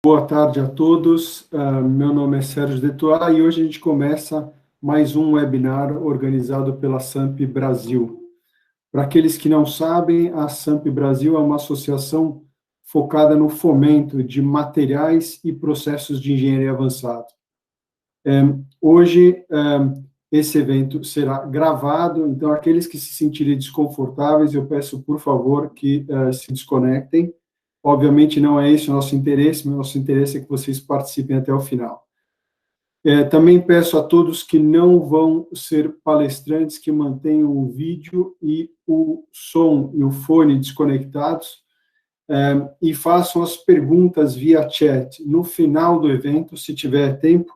Boa tarde a todos. Meu nome é Sérgio Detoá e hoje a gente começa mais um webinar organizado pela SAMP Brasil. Para aqueles que não sabem, a SAMP Brasil é uma associação focada no fomento de materiais e processos de engenharia avançada. Hoje, esse evento será gravado, então aqueles que se sentirem desconfortáveis, eu peço, por favor, que se desconectem. Obviamente não é esse o nosso interesse é que vocês participem até o final. Também peço a todos que não vão ser palestrantes que mantenham o vídeo e o som e o fone desconectados e façam as perguntas via chat. No final do evento, se tiver tempo,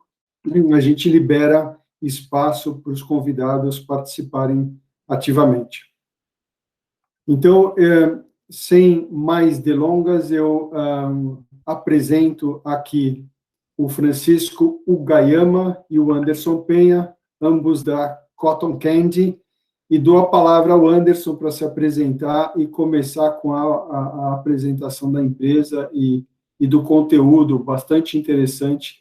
a gente libera espaço para os convidados participarem ativamente. Então, sem mais delongas, eu apresento aqui o Francisco Ugayama e o Anderson Penha, ambos da Cotton Candy, e dou a palavra ao Anderson para se apresentar e começar com a apresentação da empresa e do conteúdo bastante interessante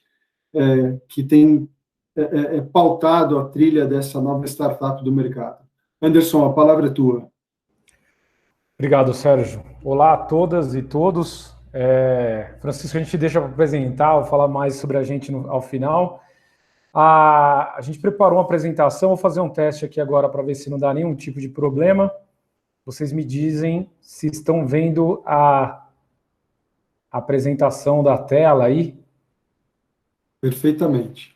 que tem pautado a trilha dessa nova startup do mercado. Anderson, a palavra é tua. Obrigado, Sérgio. Olá a todas e todos. Francisco, a gente deixa para apresentar, vou falar mais sobre a gente ao final. A gente preparou uma apresentação, vou fazer um teste aqui agora para ver se não dá nenhum tipo de problema. Vocês me dizem se estão vendo a apresentação da tela aí. Perfeitamente.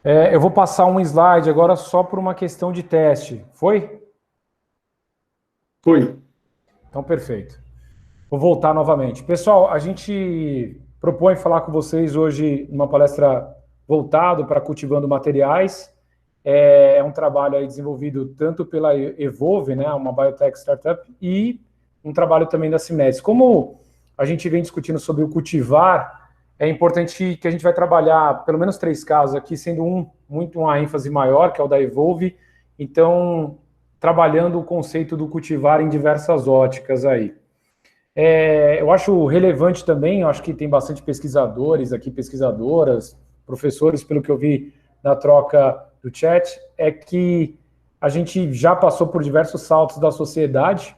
Eu vou passar um slide agora só por uma questão de teste. Foi? Foi. Então, perfeito. Vou voltar novamente. Pessoal, a gente propõe falar com vocês hoje numa palestra voltada para cultivando materiais. É um trabalho aí desenvolvido tanto pela Evolve, né, uma biotech startup, e um trabalho também da Simnetics. Como a gente vem discutindo sobre o cultivar, é importante que a gente vai trabalhar pelo menos 3 casos aqui, sendo muito uma ênfase maior, que é o da Evolve. Então, trabalhando o conceito do cultivar em diversas óticas aí. Eu acho relevante também, eu acho que tem bastante pesquisadores aqui, pesquisadoras, professores, pelo que eu vi na troca do chat, é que a gente já passou por diversos saltos da sociedade,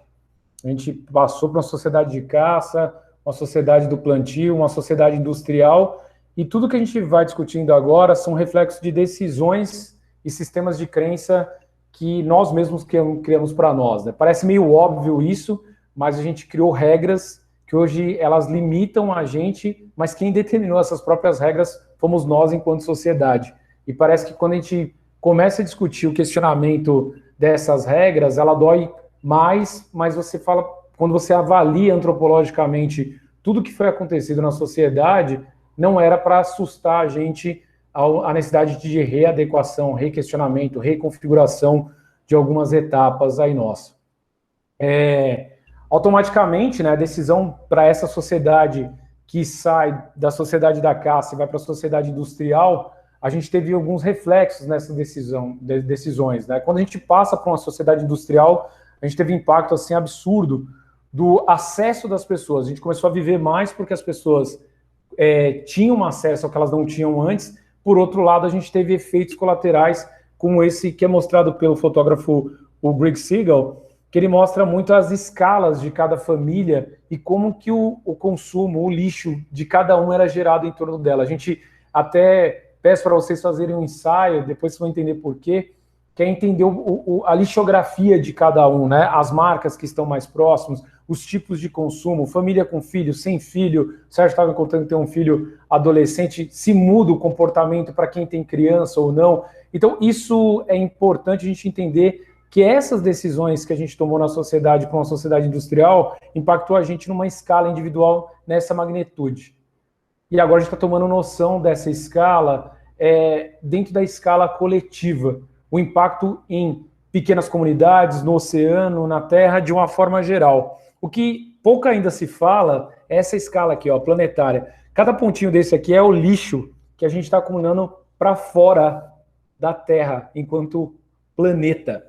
a gente passou para uma sociedade de caça, uma sociedade do plantio, uma sociedade industrial, e tudo que a gente vai discutindo agora são reflexos de decisões e sistemas de crença que nós mesmos criamos para nós, né? Parece meio óbvio isso, mas a gente criou regras que hoje elas limitam a gente, mas quem determinou essas próprias regras fomos nós enquanto sociedade. E parece que quando a gente começa a discutir o questionamento dessas regras, ela dói mais, mas você fala, quando você avalia antropologicamente tudo que foi acontecido na sociedade, não era para assustar a gente a necessidade de readequação, requestionamento, reconfiguração de algumas etapas aí nossa. Automaticamente, né, a decisão para essa sociedade que sai da sociedade da caça e vai para a sociedade industrial, a gente teve alguns reflexos nessa decisões, né? Quando a gente passa para uma sociedade industrial, a gente teve um impacto assim absurdo do acesso das pessoas. A gente começou a viver mais porque as pessoas tinham acesso ao que elas não tinham antes. Por outro lado, a gente teve efeitos colaterais como esse que é mostrado pelo fotógrafo o Greg Siegel, que ele mostra muito as escalas de cada família e como que o consumo, o lixo de cada um era gerado em torno dela. A gente até peço para vocês fazerem um ensaio, depois vocês vão entender por quê, que é entender a lixografia de cada um, né? As marcas que estão mais próximos, os tipos de consumo, família com filho, sem filho. O Sérgio estava me contando que tem um filho adolescente, se muda o comportamento para quem tem criança ou não. Então, isso é importante a gente entender que essas decisões que a gente tomou na sociedade para uma sociedade industrial impactou a gente numa escala individual nessa magnitude. E agora a gente está tomando noção dessa escala dentro da escala coletiva, o impacto em pequenas comunidades, no oceano, na terra, de uma forma geral. O que pouco ainda se fala é essa escala aqui, ó, planetária. Cada pontinho desse aqui é o lixo que a gente está acumulando para fora da Terra, enquanto planeta.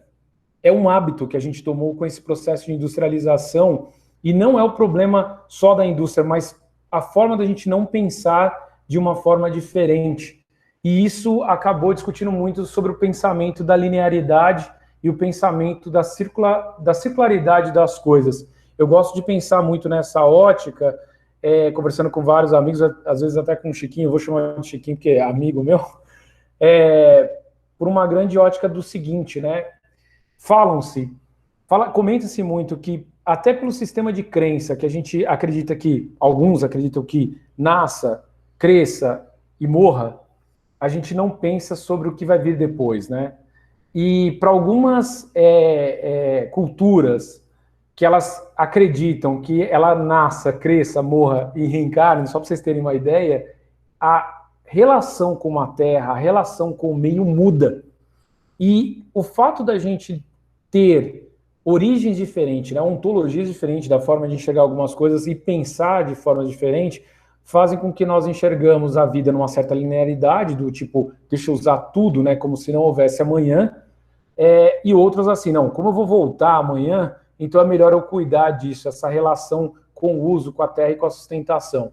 É um hábito que a gente tomou com esse processo de industrialização, e não é o problema só da indústria, mas a forma da gente não pensar de uma forma diferente. E isso acabou discutindo muito sobre o pensamento da linearidade e o pensamento da circularidade das coisas. Eu gosto de pensar muito nessa ótica, conversando com vários amigos, às vezes até com o Chiquinho, eu vou chamar de Chiquinho porque é amigo meu, por uma grande ótica do seguinte, né? Comenta-se muito que até pelo sistema de crença que a gente acredita que, alguns acreditam que nasça, cresça e morra, a gente não pensa sobre o que vai vir depois, né? E para algumas culturas que elas acreditam que ela nasça, cresça, morra e reencarne, só para vocês terem uma ideia, a relação com a Terra, a relação com o meio muda. E o fato da gente ter origens diferentes, né, ontologias diferentes da forma de enxergar algumas coisas e pensar de forma diferente, fazem com que nós enxergamos a vida numa certa linearidade, do tipo, deixa eu usar tudo, né, como se não houvesse amanhã, e outros assim, não, como eu vou voltar amanhã, então é melhor eu cuidar disso, essa relação com o uso, com a terra e com a sustentação.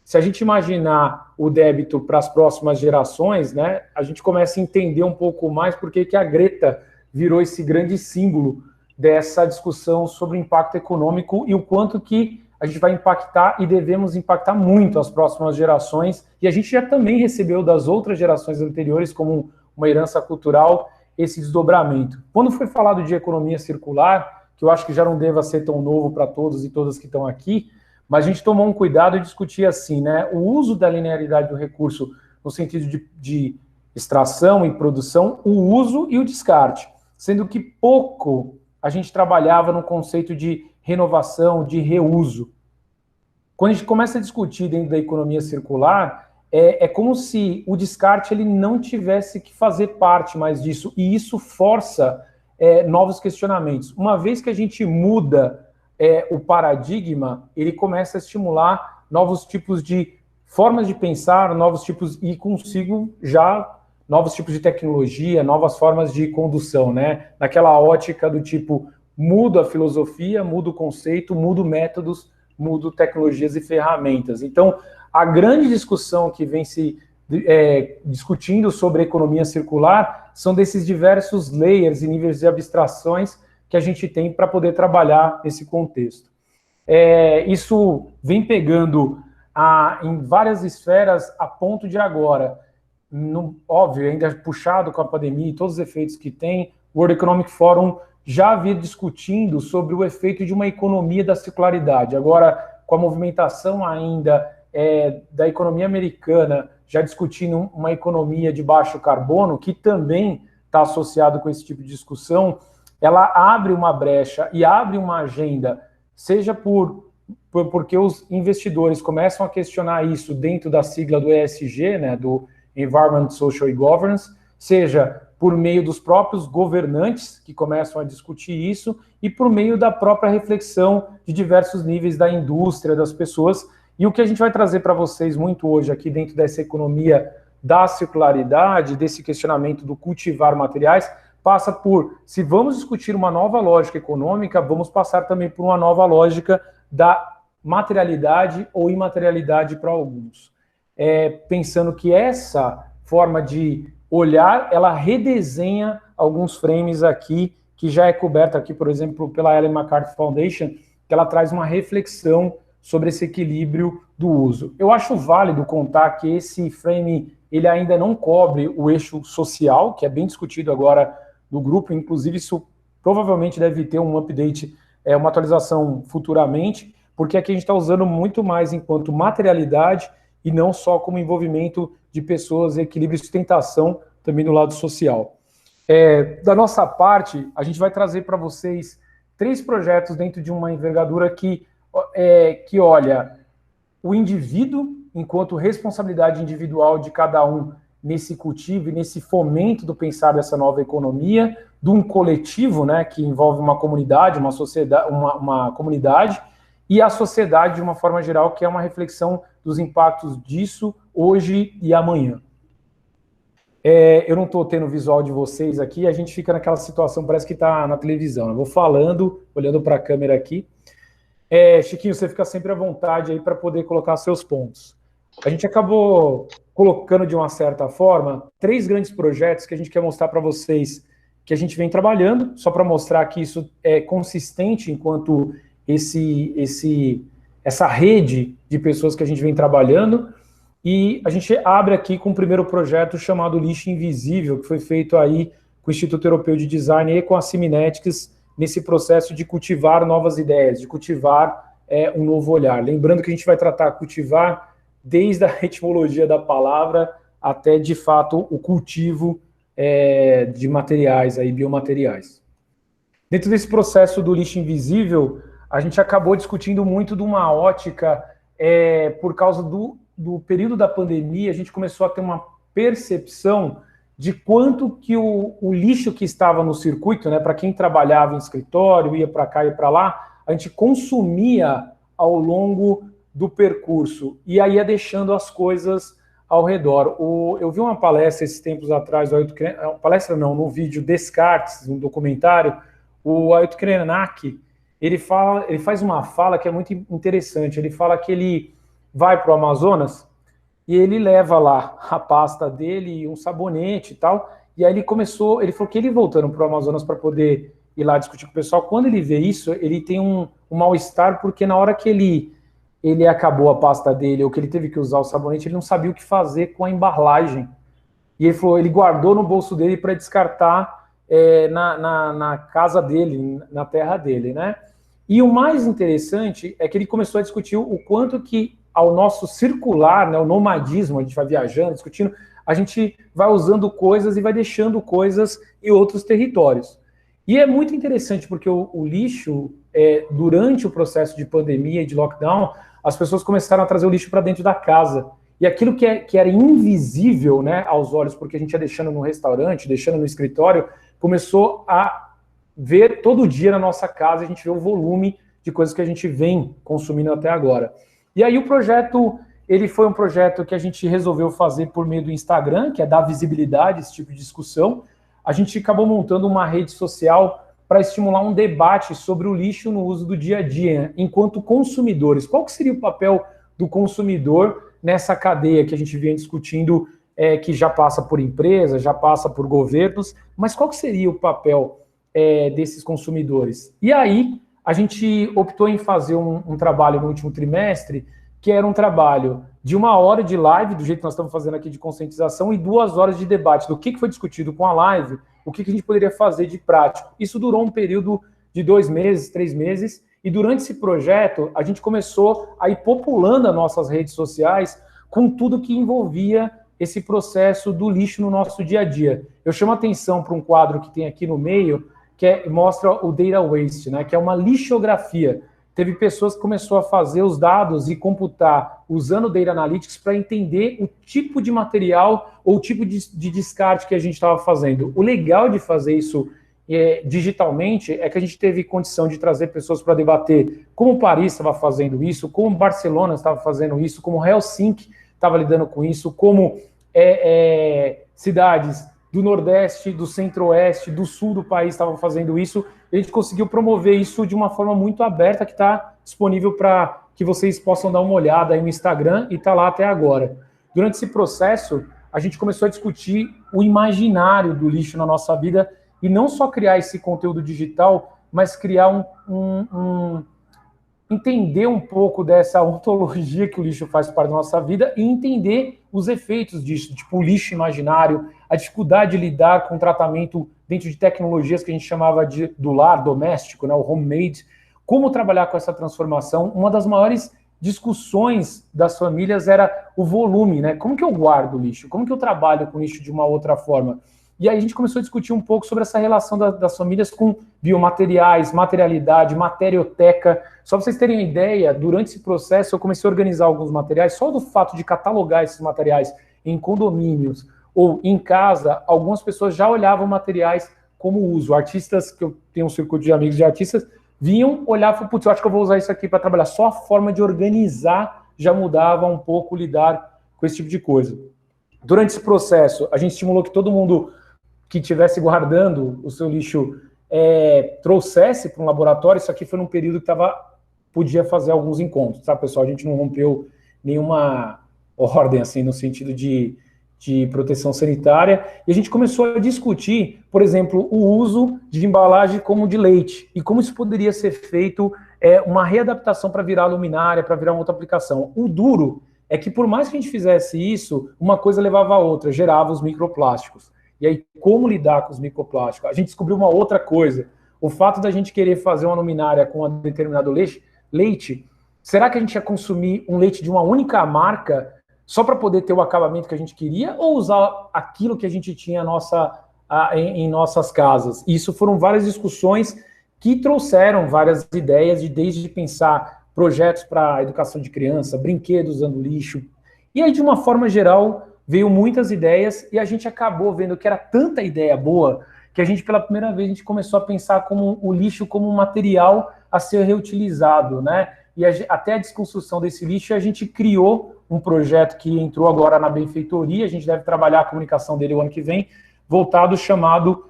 Se a gente imaginar o débito para as próximas gerações, né, a gente começa a entender um pouco mais por que a Greta virou esse grande símbolo dessa discussão sobre o impacto econômico e o quanto que a gente vai impactar e devemos impactar muito as próximas gerações. E a gente já também recebeu das outras gerações anteriores, como uma herança cultural, esse desdobramento. Quando foi falado de economia circular, que eu acho que já não deva ser tão novo para todos e todas que estão aqui, mas a gente tomou um cuidado e discutir assim, né, o uso da linearidade do recurso no sentido de extração e produção, o uso e o descarte, sendo que pouco a gente trabalhava no conceito de renovação, de reuso. Quando a gente começa a discutir dentro da economia circular, é como se o descarte ele não tivesse que fazer parte mais disso, e isso força novos questionamentos. Uma vez que a gente muda o paradigma, ele começa a estimular novos tipos de formas de pensar, novos tipos, e consigo já novos tipos de tecnologia, novas formas de condução, né? Naquela ótica do tipo, mudo a filosofia, mudo o conceito, mudo métodos, mudo tecnologias e ferramentas. Então, a grande discussão que vem se discutindo sobre a economia circular são desses diversos layers e níveis de abstrações que a gente tem para poder trabalhar nesse contexto. Isso vem pegando em várias esferas a ponto de agora, óbvio, ainda puxado com a pandemia e todos os efeitos que tem, o World Economic Forum já havia discutindo sobre o efeito de uma economia da circularidade. Agora, com a movimentação ainda da economia americana, já discutindo uma economia de baixo carbono, que também está associado com esse tipo de discussão, ela abre uma brecha e abre uma agenda, seja porque os investidores começam a questionar isso dentro da sigla do ESG, né, do Environment, Social e Governance, seja por meio dos próprios governantes que começam a discutir isso e por meio da própria reflexão de diversos níveis da indústria, das pessoas. E o que a gente vai trazer para vocês muito hoje aqui dentro dessa economia da circularidade, desse questionamento do cultivar materiais, passa por, se vamos discutir uma nova lógica econômica, vamos passar também por uma nova lógica da materialidade ou imaterialidade para alguns. Pensando que essa forma de olhar, ela redesenha alguns frames aqui, que já é coberta aqui, por exemplo, pela Ellen MacArthur Foundation, que ela traz uma reflexão sobre esse equilíbrio do uso. Eu acho válido contar que esse frame, ele ainda não cobre o eixo social, que é bem discutido agora no grupo, inclusive isso provavelmente deve ter um update, uma atualização futuramente, porque aqui a gente está usando muito mais enquanto materialidade e não só como envolvimento de pessoas, equilíbrio e sustentação também do lado social. Da nossa parte, a gente vai trazer para vocês 3 projetos dentro de uma envergadura que olha o indivíduo enquanto responsabilidade individual de cada um nesse cultivo e nesse fomento do pensar dessa nova economia, de um coletivo, né, que envolve uma comunidade, uma sociedade, uma comunidade, e a sociedade de uma forma geral, que é uma reflexão dos impactos disso hoje e amanhã. Eu não estou tendo visual de vocês aqui, a gente fica naquela situação, parece que está na televisão. Eu vou falando, olhando para a câmera aqui. Chiquinho, você fica sempre à vontade aí para poder colocar seus pontos. A gente acabou colocando, de uma certa forma, 3 grandes projetos que a gente quer mostrar para vocês que a gente vem trabalhando, só para mostrar que isso é consistente enquanto essa rede de pessoas que a gente vem trabalhando. E a gente abre aqui com o primeiro projeto chamado Lixo Invisível, que foi feito aí com o Instituto Europeu de Design e com a Siminetics, nesse processo de cultivar novas ideias, de cultivar um novo olhar. Lembrando que a gente vai tratar cultivar desde a etimologia da palavra até, de fato, o cultivo de materiais, aí, biomateriais. Dentro desse processo do lixo invisível, a gente acabou discutindo muito de uma ótica, por causa do período da pandemia, a gente começou a ter uma percepção de quanto que o lixo que estava no circuito, né, para quem trabalhava em escritório, ia para cá e para lá, a gente consumia ao longo do percurso e aí ia deixando as coisas ao redor. Eu vi uma palestra esses tempos atrás, palestra não, no vídeo Descartes, um documentário, o Ailton Krenak, ele faz uma fala que é muito interessante. Ele fala que ele vai para o Amazonas e ele leva lá a pasta dele, um sabonete e tal, e aí ele falou que ele voltando para o Amazonas para poder ir lá discutir com o pessoal, quando ele vê isso, ele tem um mal-estar, porque na hora que ele acabou a pasta dele, ou que ele teve que usar o sabonete, ele não sabia o que fazer com a embalagem. E ele falou, ele guardou no bolso dele para descartar na casa dele, na terra dele, né? E o mais interessante é que ele começou a discutir o quanto que ao nosso circular, né, o nomadismo, a gente vai viajando, discutindo, a gente vai usando coisas e vai deixando coisas em outros territórios. E é muito interessante porque o lixo, durante o processo de pandemia e de lockdown, as pessoas começaram a trazer o lixo para dentro da casa. E aquilo que era invisível, né, aos olhos, porque a gente ia deixando no restaurante, deixando no escritório, começou a ver todo dia na nossa casa, a gente vê o volume de coisas que a gente vem consumindo até agora. E aí o projeto, ele foi um projeto que a gente resolveu fazer por meio do Instagram, que é dar visibilidade a esse tipo de discussão. A gente acabou montando uma rede social para estimular um debate sobre o lixo no uso do dia a dia, né, enquanto consumidores. Qual que seria o papel do consumidor nessa cadeia que a gente vem discutindo, que já passa por empresas, já passa por governos, mas qual que seria o papel desses consumidores? E aí a gente optou em fazer um trabalho no último trimestre, que era um trabalho de 1 hora de live, do jeito que nós estamos fazendo aqui de conscientização, e 2 horas de debate do que foi discutido com a live, o que a gente poderia fazer de prático. Isso durou um período de 2 meses, 3 meses, e durante esse projeto a gente começou a ir populando as nossas redes sociais com tudo que envolvia esse processo do lixo no nosso dia a dia. Eu chamo a atenção para um quadro que tem aqui no meio, que mostra o Data Waste, né, que é uma lixografia. Teve pessoas que começaram a fazer os dados e computar usando o Data Analytics para entender o tipo de material ou o tipo de descarte que a gente estava fazendo. O legal de fazer isso digitalmente é que a gente teve condição de trazer pessoas para debater como Paris estava fazendo isso, como Barcelona estava fazendo isso, como Helsinki estava lidando com isso, como cidades do Nordeste, do Centro-Oeste, do Sul do país estavam fazendo isso. A gente conseguiu promover isso de uma forma muito aberta, que está disponível para que vocês possam dar uma olhada aí no Instagram, e está lá até agora. Durante esse processo, a gente começou a discutir o imaginário do lixo na nossa vida, e não só criar esse conteúdo digital, mas criar entender um pouco dessa ontologia que o lixo faz parte da nossa vida e entender os efeitos disso, tipo o lixo imaginário, a dificuldade de lidar com o tratamento dentro de tecnologias que a gente chamava do lar doméstico, né, o homemade, como trabalhar com essa transformação. Uma das maiores discussões das famílias era o volume, né? Como que eu guardo o lixo? Como que eu trabalho com o lixo de uma outra forma? E aí a gente começou a discutir um pouco sobre essa relação das famílias com biomateriais, materialidade, materioteca. Só para vocês terem uma ideia, durante esse processo eu comecei a organizar alguns materiais, só do fato de catalogar esses materiais em condomínios ou em casa, algumas pessoas já olhavam materiais como uso. Artistas, que eu tenho um circuito de amigos de artistas, vinham, olhavam e falavam, putz, eu acho que eu vou usar isso aqui para trabalhar. Só a forma de organizar já mudava um pouco lidar com esse tipo de coisa. Durante esse processo, a gente estimulou que todo mundo que estivesse guardando o seu lixo trouxesse para um laboratório. Isso aqui foi num período que estava podia fazer alguns encontros, tá, pessoal? A gente não rompeu nenhuma ordem, assim, no sentido de proteção sanitária, e a gente começou a discutir, por exemplo, o uso de embalagem como de leite, e como isso poderia ser feito, uma readaptação para virar luminária, para virar uma outra aplicação. O duro é que, por mais que a gente fizesse isso, uma coisa levava a outra, gerava os microplásticos. E aí, como lidar com os microplásticos? A gente descobriu uma outra coisa. O fato da gente querer fazer uma luminária com um determinado leite, será que a gente ia consumir um leite de uma única marca só para poder ter o acabamento que a gente queria, ou usar aquilo que a gente tinha em nossas casas? Isso foram várias discussões que trouxeram várias ideias, desde pensar projetos para a educação de criança, brinquedos usando lixo. E aí, de uma forma geral, veio muitas ideias e a gente acabou vendo que era tanta ideia boa que a gente, pela primeira vez, a gente começou a pensar como o lixo como um material a ser reutilizado, né? E até a desconstrução desse lixo, a gente criou um projeto que entrou agora na benfeitoria, a gente deve trabalhar a comunicação dele o ano que vem, voltado, chamado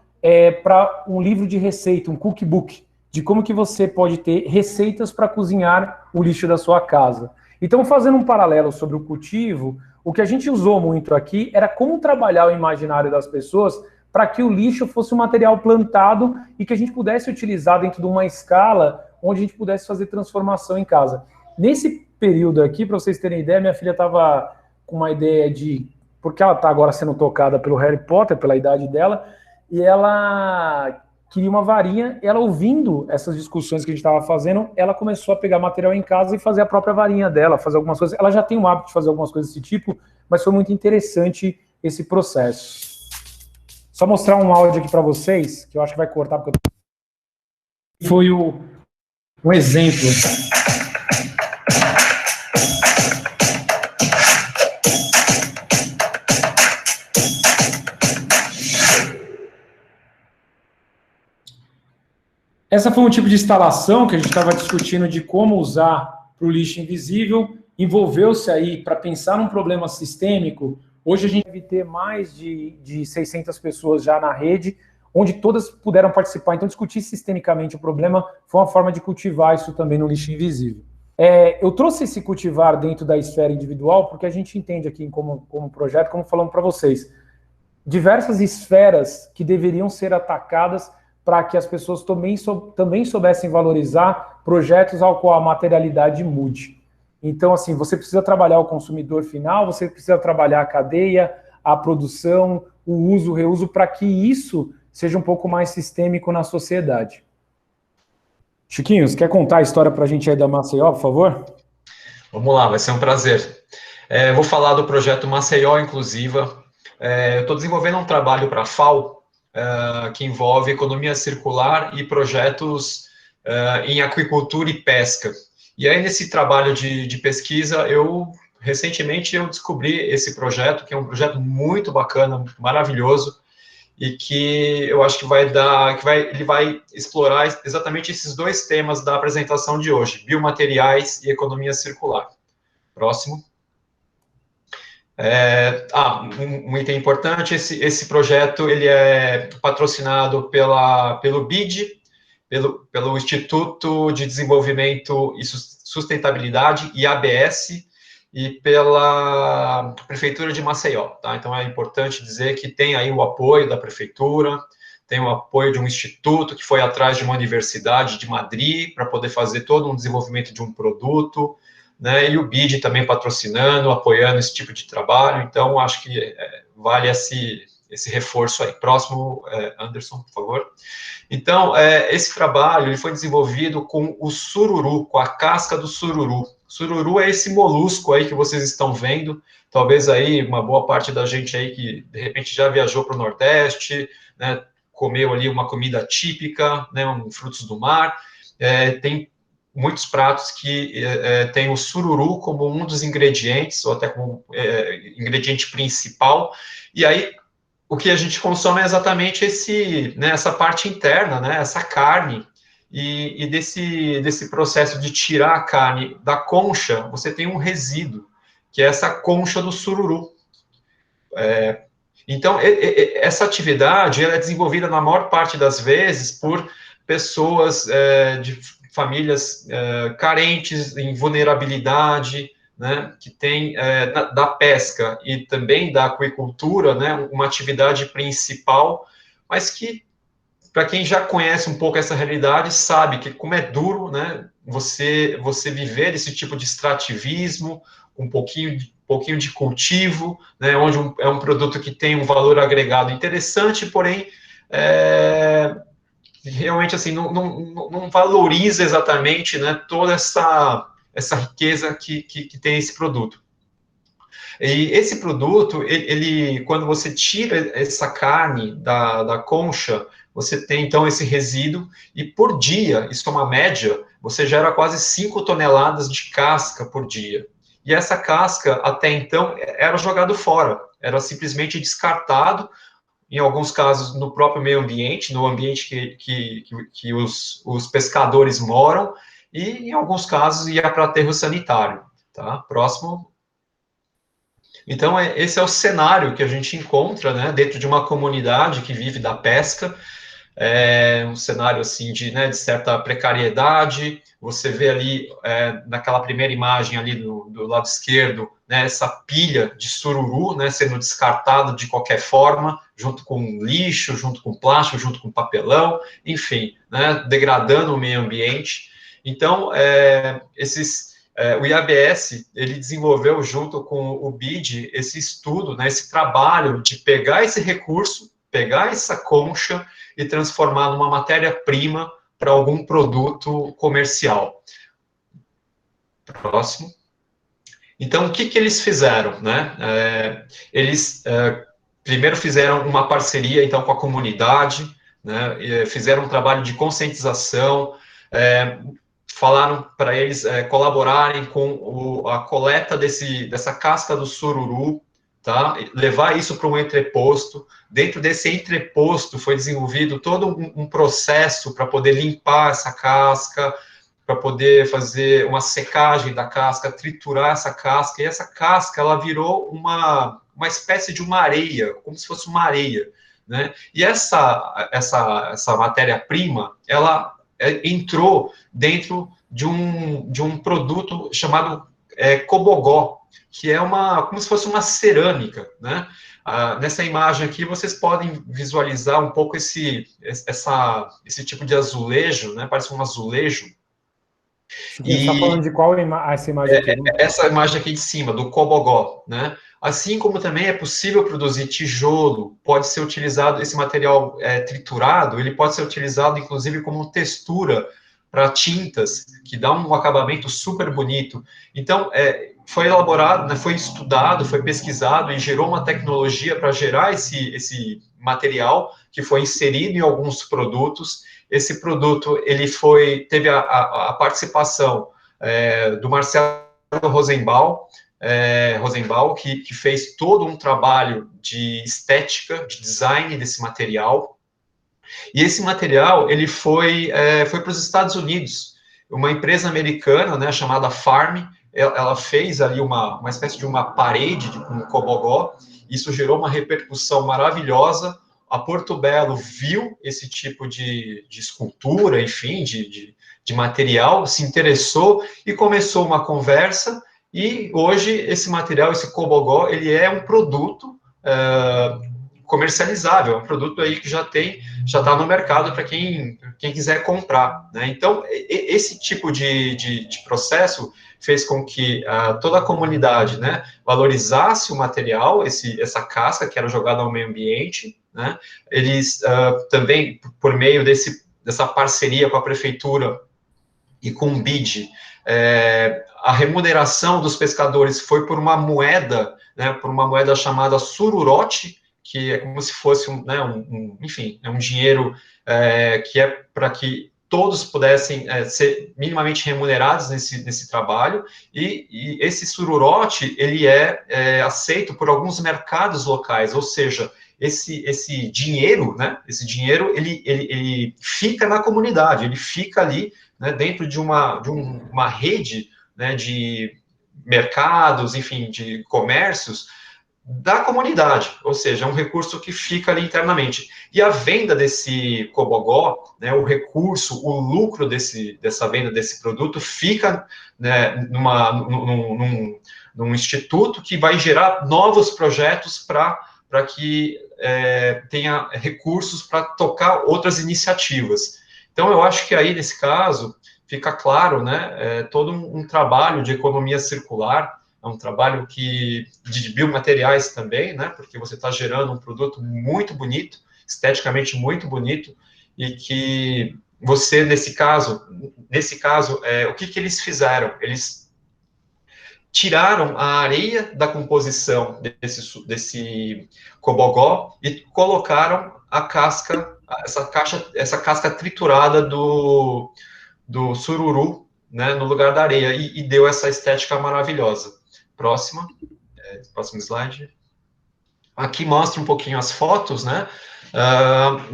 para um livro de receita, um cookbook, de como que você pode ter receitas para cozinhar o lixo da sua casa. Então, fazendo um paralelo sobre o cultivo, o que a gente usou muito aqui era como trabalhar o imaginário das pessoas para que o lixo fosse um material plantado e que a gente pudesse utilizar dentro de uma escala onde a gente pudesse fazer transformação em casa. Nesse período aqui, para vocês terem ideia, minha filha estava com uma ideia porque ela está agora sendo tocada pelo Harry Potter, pela idade dela, e ela queria uma varinha, ela ouvindo essas discussões que a gente estava fazendo, ela começou a pegar material em casa e fazer a própria varinha dela, fazer algumas coisas. Ela já tem o hábito de fazer algumas coisas desse tipo, mas foi muito interessante esse processo. Só mostrar um áudio aqui para vocês, que eu acho que vai cortar, porque foi um exemplo. Essa foi um tipo de instalação que a gente estava discutindo de como usar para o lixo invisível, envolveu-se aí para pensar num problema sistêmico. Hoje a gente deve ter mais de 600 pessoas já na rede, onde todas puderam participar. Então, discutir sistemicamente o problema foi uma forma de cultivar isso também no lixo invisível. Eu trouxe esse cultivar dentro da esfera individual, porque a gente entende aqui como projeto, como falamos para vocês, diversas esferas que deveriam ser atacadas para que as pessoas também soubessem valorizar projetos ao qual a materialidade mude. Então, assim, você precisa trabalhar o consumidor final, você precisa trabalhar a cadeia, a produção, o uso, o reuso, para que isso seja um pouco mais sistêmico na sociedade. Chiquinho, você quer contar a história para a gente aí da Maceió, por favor? Vamos lá, vai ser um prazer. Vou falar do projeto Maceió Inclusiva. Eu estou desenvolvendo um trabalho para a FAO, que envolve economia circular e projetos em aquicultura e pesca. E aí, nesse trabalho de pesquisa, recentemente eu descobri esse projeto, que é um projeto muito bacana, maravilhoso, e que eu acho que ele vai explorar exatamente esses dois temas da apresentação de hoje, biomateriais e economia circular. Próximo. Um item importante, esse projeto ele é patrocinado pelo BID, pelo Instituto de Desenvolvimento e Sustentabilidade, IABS, e pela Prefeitura de Maceió, tá? Então, é importante dizer que tem aí o apoio da Prefeitura, tem o apoio de um instituto que foi atrás de uma universidade de Madrid para poder fazer todo um desenvolvimento de um produto, né? E o BID também patrocinando, apoiando esse tipo de trabalho. Então, acho que vale esse reforço aí. Próximo, Anderson, por favor. Então, esse trabalho ele foi desenvolvido com o sururu, com a casca do sururu. Sururu é esse molusco aí que vocês estão vendo, talvez aí uma boa parte da gente aí que, de repente, já viajou para o Nordeste, né, comeu ali uma comida típica, né, frutos do mar, tem muitos pratos que tem o sururu como um dos ingredientes, ou até como ingrediente principal, e aí o que a gente consome é exatamente essa parte interna, né, essa carne, e desse processo de tirar a carne da concha, você tem um resíduo, que é essa concha do sururu. Então, essa atividade ela é desenvolvida na maior parte das vezes por pessoas famílias carentes, em vulnerabilidade, né, que tem da pesca e também da aquicultura, né, uma atividade principal, mas que, para quem já conhece um pouco essa realidade, sabe que como é duro, né, você viver esse tipo de extrativismo, um pouquinho de cultivo, né, onde é um produto que tem um valor agregado interessante, porém, realmente, assim, não valoriza exatamente, né, toda essa riqueza que tem esse produto. E esse produto, quando você tira essa carne da concha, você tem, então, esse resíduo, e por dia, isso é uma média, você gera quase 5 toneladas de casca por dia. E essa casca, até então, era jogado fora, era simplesmente descartado, em alguns casos, no próprio meio ambiente, no ambiente que os pescadores moram, e, em alguns casos, ia para aterro sanitário. Tá? Próximo. Então, esse é o cenário que a gente encontra, né, dentro de uma comunidade que vive da pesca, um cenário, assim, de certa precariedade. Você vê ali, naquela primeira imagem ali do lado esquerdo, né, essa pilha de sururu, né, sendo descartado de qualquer forma, junto com lixo, junto com plástico, junto com papelão, enfim, né, degradando o meio ambiente. Então, o IABS, ele desenvolveu junto com o BID esse estudo, né, esse trabalho de pegar esse recurso, pegar essa concha e transformar numa matéria-prima para algum produto comercial. Próximo. Então, o que eles fizeram, né? Eles primeiro fizeram uma parceria, então, com a comunidade, né? Fizeram um trabalho de conscientização, falaram para eles colaborarem com a coleta dessa casca do sururu, tá? Levar isso para um entreposto. Dentro desse entreposto foi desenvolvido todo um processo para poder limpar essa casca, para poder fazer uma secagem da casca, triturar essa casca, e essa casca, ela virou uma espécie de uma areia, como se fosse uma areia, né? E essa matéria-prima, ela entrou dentro de um produto chamado cobogó, que é como se fosse uma cerâmica, né? Nessa imagem aqui, vocês podem visualizar um pouco esse tipo de azulejo, né? Parece um azulejo. Você está falando de qual essa imagem aqui? Essa imagem aqui de cima, do cobogó, né? Assim como também é possível produzir tijolo, pode ser utilizado, esse material triturado, ele pode ser utilizado, inclusive, como textura para tintas, que dá um acabamento super bonito. Então, foi elaborado, né, foi estudado, foi pesquisado e gerou uma tecnologia para gerar esse material, que foi inserido em alguns produtos. Esse produto, ele teve a participação do Marcelo Rosenbaum, que fez todo um trabalho de estética, de design desse material. E esse material, ele foi para os Estados Unidos. Uma empresa americana, né, chamada Farm, ela fez ali uma espécie de uma parede com um cobogó. Isso gerou uma repercussão maravilhosa. A Porto Belo viu esse tipo de escultura, enfim, de material, se interessou e começou uma conversa. E hoje esse material, esse cobogó, ele é um produto comercializável, é um produto aí que já está no mercado para quem quiser comprar, né? Então, esse tipo de processo fez com que toda a comunidade, né, valorizasse o material, essa casca que era jogada ao meio ambiente, né? Eles também, por meio dessa parceria com a prefeitura e com o BID, a remuneração dos pescadores foi por uma moeda, né, por uma moeda chamada sururote, que é como se fosse enfim, um dinheiro que é para que todos pudessem ser minimamente remunerados nesse trabalho, e esse sururote, ele é aceito por alguns mercados locais, ou seja, esse dinheiro, né, ele fica na comunidade, ele fica ali, né, dentro de uma rede, né, de mercados, enfim, de comércios, da comunidade, ou seja, é um recurso que fica ali internamente. E a venda desse cobogó, né, o recurso, o lucro dessa venda desse produto fica, né, num instituto que vai gerar novos projetos para que tenha recursos para tocar outras iniciativas. Então, eu acho que aí, nesse caso, fica claro, né, todo um trabalho de economia circular, é um trabalho de biomateriais também, né, porque você está gerando um produto muito bonito, esteticamente muito bonito, e que você, nesse caso, o que eles fizeram? Eles tiraram a areia da composição desse cobogó e colocaram a casca, essa casca triturada do sururu, né, no lugar da areia, e deu essa estética maravilhosa. Próximo slide. Aqui mostra um pouquinho as fotos, né,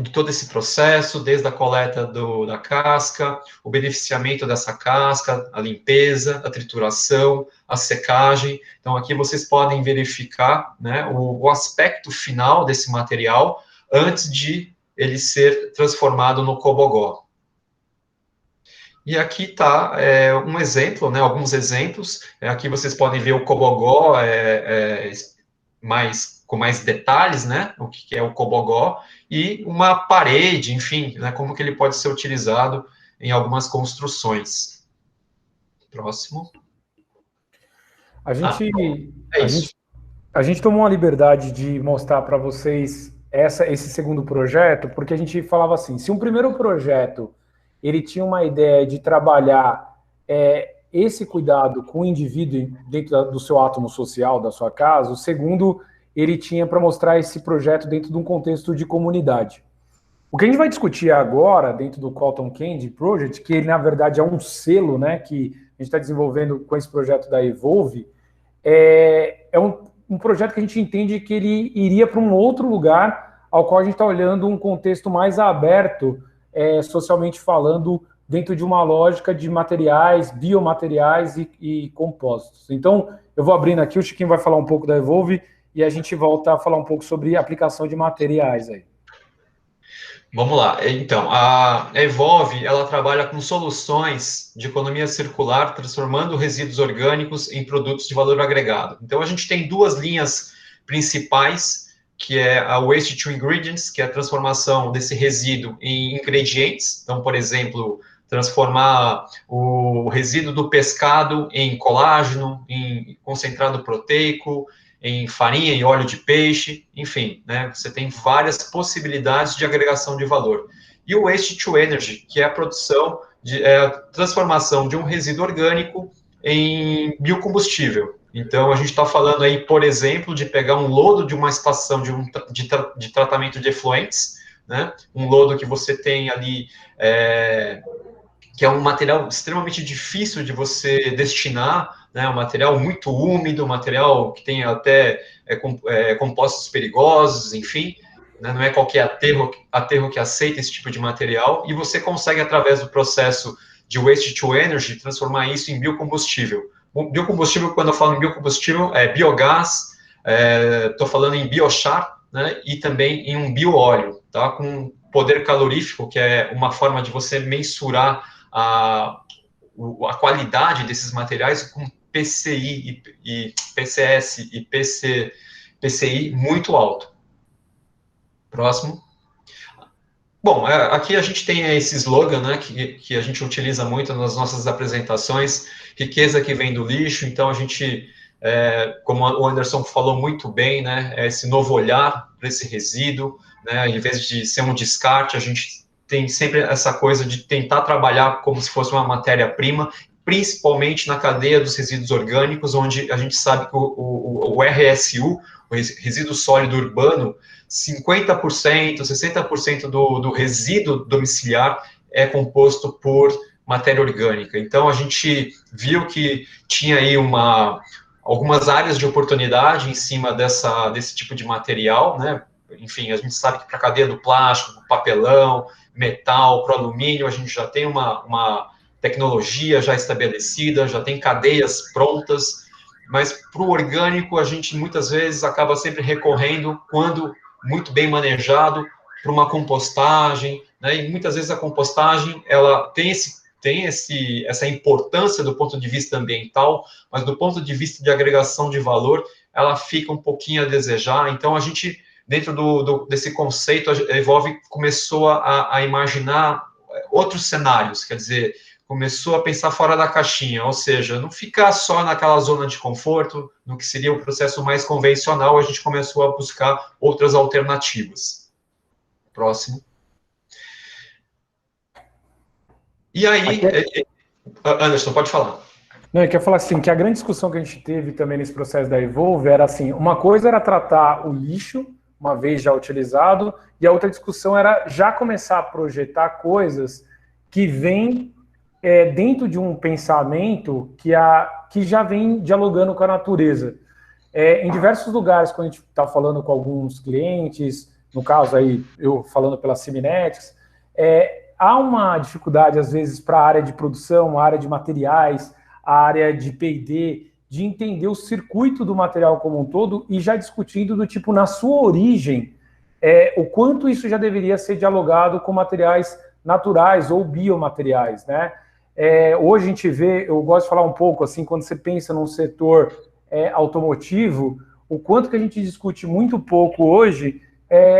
de todo esse processo, desde a coleta da casca, o beneficiamento dessa casca, a limpeza, a trituração, a secagem. Então, aqui vocês podem verificar, né, o aspecto final desse material antes de ele ser transformado no cobogó. E aqui está um exemplo, né, alguns exemplos. Aqui vocês podem ver o cobogó com mais detalhes, né, o que é o cobogó, e uma parede, enfim, né, como que ele pode ser utilizado em algumas construções. Próximo. A gente tomou a liberdade de mostrar para vocês esse segundo projeto, porque a gente falava assim, se um primeiro projeto ele tinha uma ideia de trabalhar esse cuidado com o indivíduo dentro do seu átomo social, da sua casa, o segundo, ele tinha para mostrar esse projeto dentro de um contexto de comunidade. O que a gente vai discutir agora, dentro do Cotton Candy Project, que ele, na verdade, é um selo, né, que a gente está desenvolvendo com esse projeto da Evolve, é um projeto que a gente entende que ele iria para um outro lugar, ao qual a gente está olhando um contexto mais aberto, socialmente falando, dentro de uma lógica de materiais, biomateriais e compósitos. Então, eu vou abrindo aqui, o Chiquinho vai falar um pouco da Evolve e a gente volta a falar um pouco sobre a aplicação de materiais aí. Vamos lá. Então, a Evolve, ela trabalha com soluções de economia circular, transformando resíduos orgânicos em produtos de valor agregado. Então, a gente tem duas linhas principais, que é a Waste to Ingredients, que é a transformação desse resíduo em ingredientes. Então, por exemplo, transformar o resíduo do pescado em colágeno, em concentrado proteico, em farinha e óleo de peixe, enfim, né? Você tem várias possibilidades de agregação de valor. E o Waste to Energy, que é a produção, a transformação de um resíduo orgânico em biocombustível. Então, a gente está falando aí, por exemplo, de pegar um lodo de uma estação de tratamento de efluentes, né? Um lodo que você tem ali, que é um material extremamente difícil de você destinar, né? Um material muito úmido, um material que tem até compostos perigosos, enfim, né? Não é qualquer aterro que aceita esse tipo de material, e você consegue, através do processo de Waste to Energy, transformar isso em biocombustível. O biocombustível, quando eu falo em biocombustível, é biogás, estou falando em biochar, né, e também em um bioóleo, tá, com poder calorífico, que é uma forma de você mensurar a qualidade desses materiais com PCI e PCS e PCI muito alto. Próximo. Bom, aqui a gente tem esse slogan, né, que a gente utiliza muito nas nossas apresentações, riqueza que vem do lixo. Então, a gente, como o Anderson falou muito bem, né, esse novo olhar para esse resíduo, né, em vez de ser um descarte, a gente tem sempre essa coisa de tentar trabalhar como se fosse uma matéria-prima, principalmente na cadeia dos resíduos orgânicos, onde a gente sabe que o RSU, o resíduo sólido urbano, 50%, 60% do resíduo domiciliar é composto por matéria orgânica. Então, a gente viu que tinha aí algumas áreas de oportunidade em cima desse tipo de material, né? Enfim, a gente sabe que para a cadeia do plástico, papelão, metal, para o alumínio, a gente já tem uma tecnologia já estabelecida, já tem cadeias prontas. mas para o orgânico a gente muitas vezes acaba sempre recorrendo, quando muito bem manejado, para uma compostagem, né? E muitas vezes a compostagem ela tem essa importância do ponto de vista ambiental, mas do ponto de vista de agregação de valor, ela fica um pouquinho a desejar. Então, a gente, dentro desse conceito, a Evolve começou a imaginar outros cenários, quer dizer, começou a pensar fora da caixinha, ou seja, não ficar só naquela zona de conforto, no que seria o processo mais convencional, a gente começou a buscar outras alternativas. Próximo. E aí, Anderson, pode falar. Não, eu quero falar assim, que a grande discussão que a gente teve também nesse processo da Evolve era assim, uma coisa era tratar o lixo, uma vez já utilizado, e a outra discussão era já começar a projetar coisas que vêm dentro de um pensamento que já vem dialogando com a natureza. Em diversos lugares, quando a gente está falando com alguns clientes, no caso aí, eu falando pela Siminetics, há uma dificuldade, às vezes, para a área de produção, a área de materiais, a área de P&D, de entender o circuito do material como um todo e já discutindo do tipo, na sua origem, o quanto isso já deveria ser dialogado com materiais naturais ou biomateriais, né? Hoje a gente vê, eu gosto de falar um pouco, assim, quando você pensa num setor automotivo, o quanto que a gente discute muito pouco hoje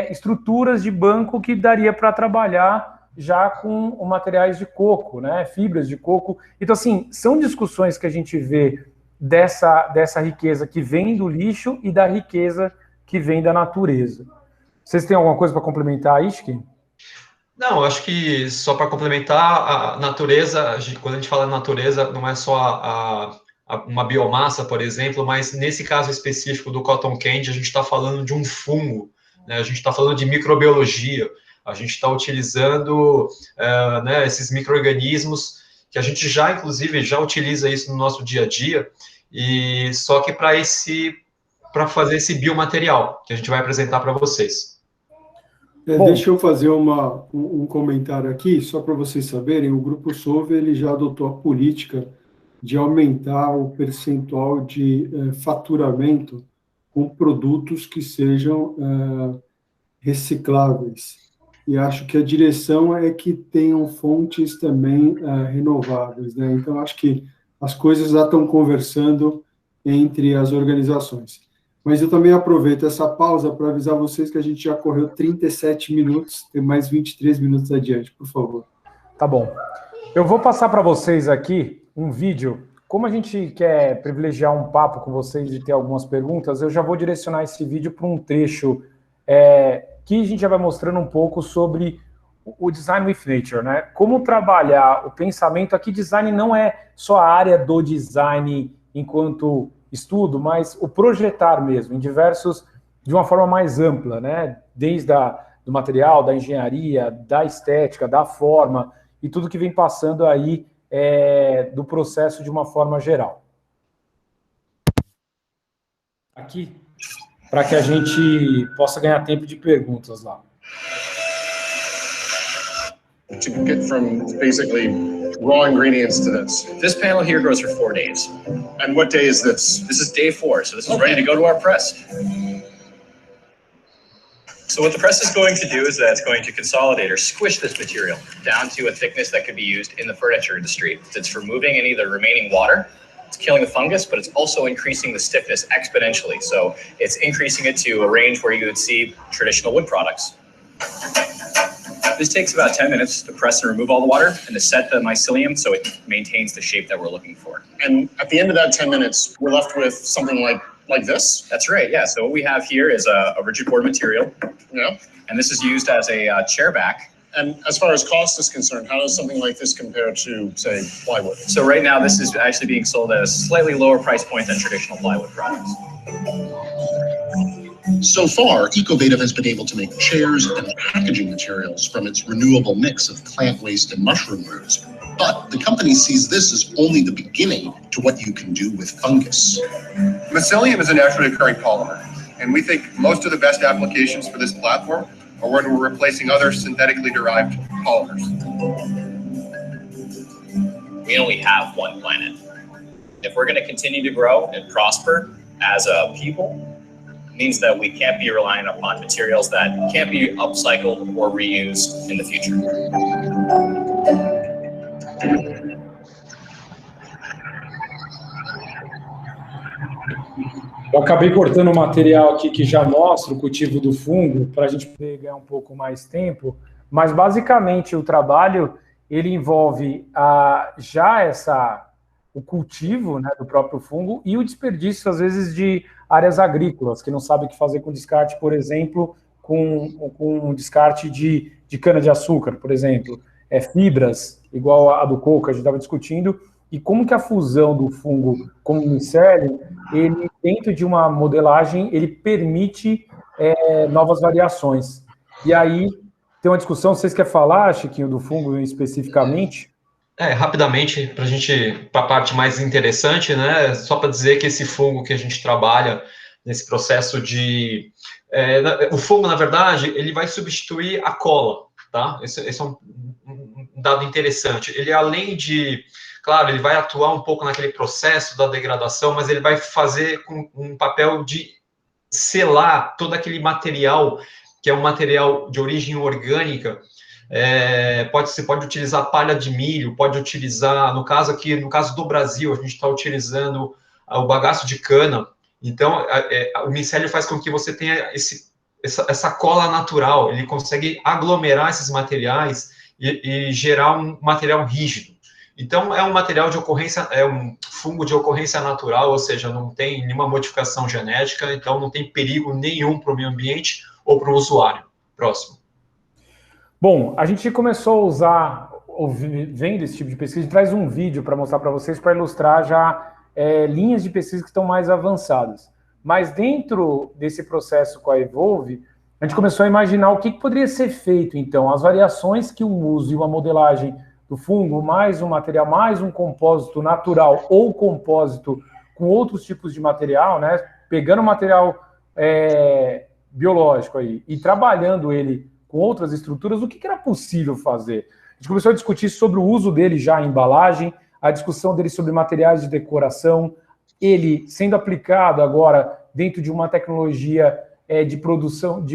estruturas de banco que daria para trabalhar já com materiais de coco, né, fibras de coco. Então, assim, são discussões que a gente vê dessa riqueza que vem do lixo e da riqueza que vem da natureza. Vocês têm alguma coisa para complementar, Ishki? Não, acho que só para complementar, a natureza, quando a gente fala natureza, não é só uma biomassa, por exemplo, mas nesse caso específico do cotton candy, a gente está falando de um fungo, né, a gente está falando de microbiologia, a gente está utilizando né, esses micro-organismos que a gente já, inclusive, já utiliza isso no nosso dia a dia, e só que para fazer esse biomaterial que a gente vai apresentar para vocês. Deixa eu fazer um comentário aqui, só para vocês saberem, o Grupo Solvay ele já adotou a política de aumentar o percentual de faturamento com produtos que sejam recicláveis. E acho que a direção é que tenham fontes também renováveis, né? Então, acho que as coisas já estão conversando entre as organizações. Mas eu também aproveito essa pausa para avisar vocês que a gente já correu 37 minutos, tem mais 23 minutos adiante, por favor. Tá bom. Eu vou passar para vocês aqui um vídeo. Como a gente quer privilegiar um papo com vocês e ter algumas perguntas, eu já vou direcionar esse vídeo para um trecho que a gente já vai mostrando um pouco sobre o Design with Nature, né? Como trabalhar o pensamento. Aqui, design não é só a área do design enquanto estudo, mas o projetar mesmo, de uma forma mais ampla, né? Desde do material, da engenharia, da estética, da forma, e tudo que vem passando aí do processo de uma forma geral. Aqui, para que a gente possa ganhar tempo de perguntas lá. To get from basically raw ingredients to this. This panel here grows for 4 days. And what day is this? This is day 4, so this is ready to go to our press. So what the press is going to do is that it's going to consolidate or squish this material down to a thickness that could be used in the furniture industry. It's removing any of the remaining water, it's killing the fungus, but it's also increasing the stiffness exponentially. So it's increasing it to a range where you would see traditional wood products. This takes about 10 minutes to press and remove all the water and to set the mycelium so it maintains the shape that we're looking for. And at the end of that 10 minutes, we're left with something like this? That's right, yeah. So what we have here is a rigid board material. Yeah. And this is used as a chair back. And as far as cost is concerned, how does something like this compare to, say, plywood? So right now, this is actually being sold at a slightly lower price point than traditional plywood products. So far, Ecovative has been able to make chairs and packaging materials from its renewable mix of plant waste and mushroom roots. But the company sees this as only the beginning to what you can do with fungus. Mycelium is a naturally occurring polymer, and we think most of the best applications for this platform are when we're replacing other synthetically derived polymers. We only have one planet. If we're going to continue to grow and prosper as a people, it means that we can't be reliant upon materials that can't be upcycled or reused in the future. Eu acabei cortando um material aqui que já mostra o cultivo do fungo, para a gente poder ganhar um pouco mais tempo, mas basicamente o trabalho, ele envolve o cultivo, né, do próprio fungo e o desperdício, às vezes, de áreas agrícolas, que não sabem o que fazer com descarte, por exemplo, com descarte de cana-de-açúcar, por exemplo, fibras, igual a do coco, a gente estava discutindo, e como que a fusão do fungo com o micélio, ele, dentro de uma modelagem, ele permite novas variações. E aí, tem uma discussão, vocês querem falar, Chiquinho, do fungo especificamente? Rapidamente, para a parte mais interessante, né, só para dizer que esse fungo que a gente trabalha nesse processo de... o fungo, na verdade, ele vai substituir a cola, tá? Esse é um dado interessante. Ele, além de... Claro, ele vai atuar um pouco naquele processo da degradação, mas ele vai fazer um papel de selar todo aquele material, que é um material de origem orgânica. Você pode utilizar palha de milho, pode utilizar, no caso do Brasil, a gente está utilizando o bagaço de cana. Então, o micélio faz com que você tenha essa cola natural, ele consegue aglomerar esses materiais e gerar um material rígido. Então, é um material de ocorrência, é um fungo de ocorrência natural, ou seja, não tem nenhuma modificação genética, então não tem perigo nenhum para o meio ambiente ou para o usuário. Próximo. Bom, a gente começou a usar, vendo esse tipo de pesquisa, a gente traz um vídeo para mostrar para vocês, para ilustrar já linhas de pesquisa que estão mais avançadas. Mas dentro desse processo com a Evolve, a gente começou a imaginar o que poderia ser feito, então, as variações que um uso e uma modelagem do fungo, mais um material, mais um compósito natural ou compósito com outros tipos de material, né? Pegando material biológico aí e trabalhando ele com outras estruturas, o que era possível fazer? A gente começou a discutir sobre o uso dele já em embalagem, a discussão dele sobre materiais de decoração, ele sendo aplicado agora dentro de uma tecnologia de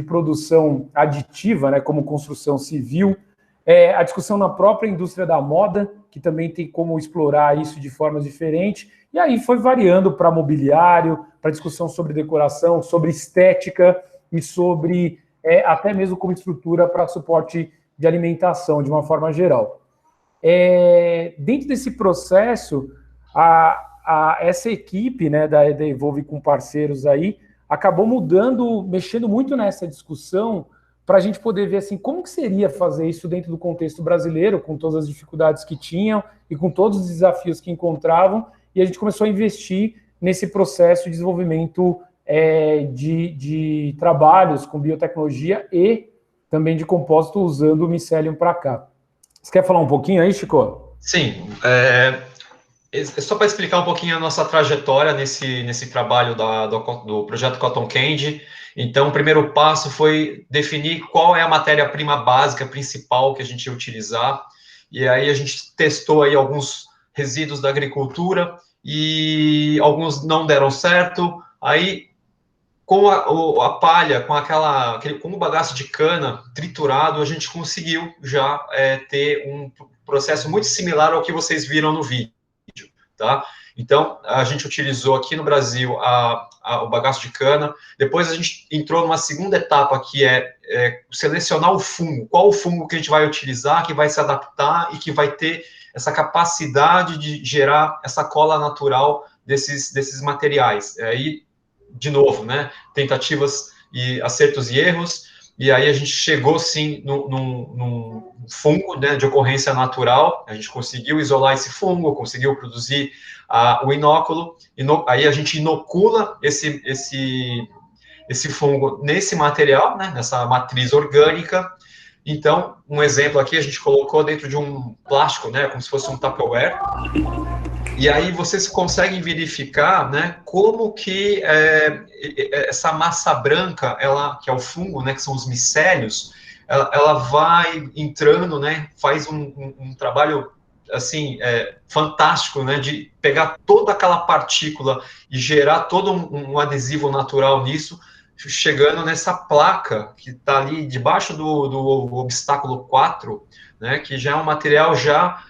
produção aditiva, né, como construção civil, a discussão na própria indústria da moda, que também tem como explorar isso de formas diferentes, e aí foi variando para mobiliário, para discussão sobre decoração, sobre estética e sobre até mesmo como estrutura para suporte de alimentação, de uma forma geral. Dentro desse processo, essa equipe, né, da Evolve com parceiros aí, acabou mexendo muito nessa discussão, para a gente poder ver assim, como que seria fazer isso dentro do contexto brasileiro, com todas as dificuldades que tinham e com todos os desafios que encontravam, e a gente começou a investir nesse processo de desenvolvimento de trabalhos com biotecnologia e também de compósito usando o Mycelium para cá. Você quer falar um pouquinho aí, Chico? Sim, só para explicar um pouquinho a nossa trajetória nesse trabalho do projeto Cotton Candy. Então, o primeiro passo foi definir qual é a matéria-prima básica principal que a gente ia utilizar, e aí a gente testou aí alguns resíduos da agricultura, e alguns não deram certo. Aí, com a palha, com o bagaço de cana triturado, a gente conseguiu já ter um processo muito similar ao que vocês viram no vídeo, tá? Então, a gente utilizou aqui no Brasil o bagaço de cana. Depois a gente entrou numa segunda etapa, que é selecionar o fungo. Qual o fungo que a gente vai utilizar, que vai se adaptar e que vai ter essa capacidade de gerar essa cola natural desses materiais. Aí, de novo, né, tentativas e acertos e erros, e aí a gente chegou, sim, num fungo, né, de ocorrência natural. A gente conseguiu isolar esse fungo, conseguiu produzir o inóculo, aí a gente inocula esse fungo nesse material, né, nessa matriz orgânica. Então, um exemplo aqui, a gente colocou dentro de um plástico, né, como se fosse um Tupperware, e aí vocês conseguem verificar, né, como que essa massa branca, que é o fungo, né, que são os micélios, ela vai entrando, né, faz um trabalho assim, fantástico, né, de pegar toda aquela partícula e gerar todo um adesivo natural nisso, chegando nessa placa que está ali debaixo do obstáculo 4, né, que já é um material já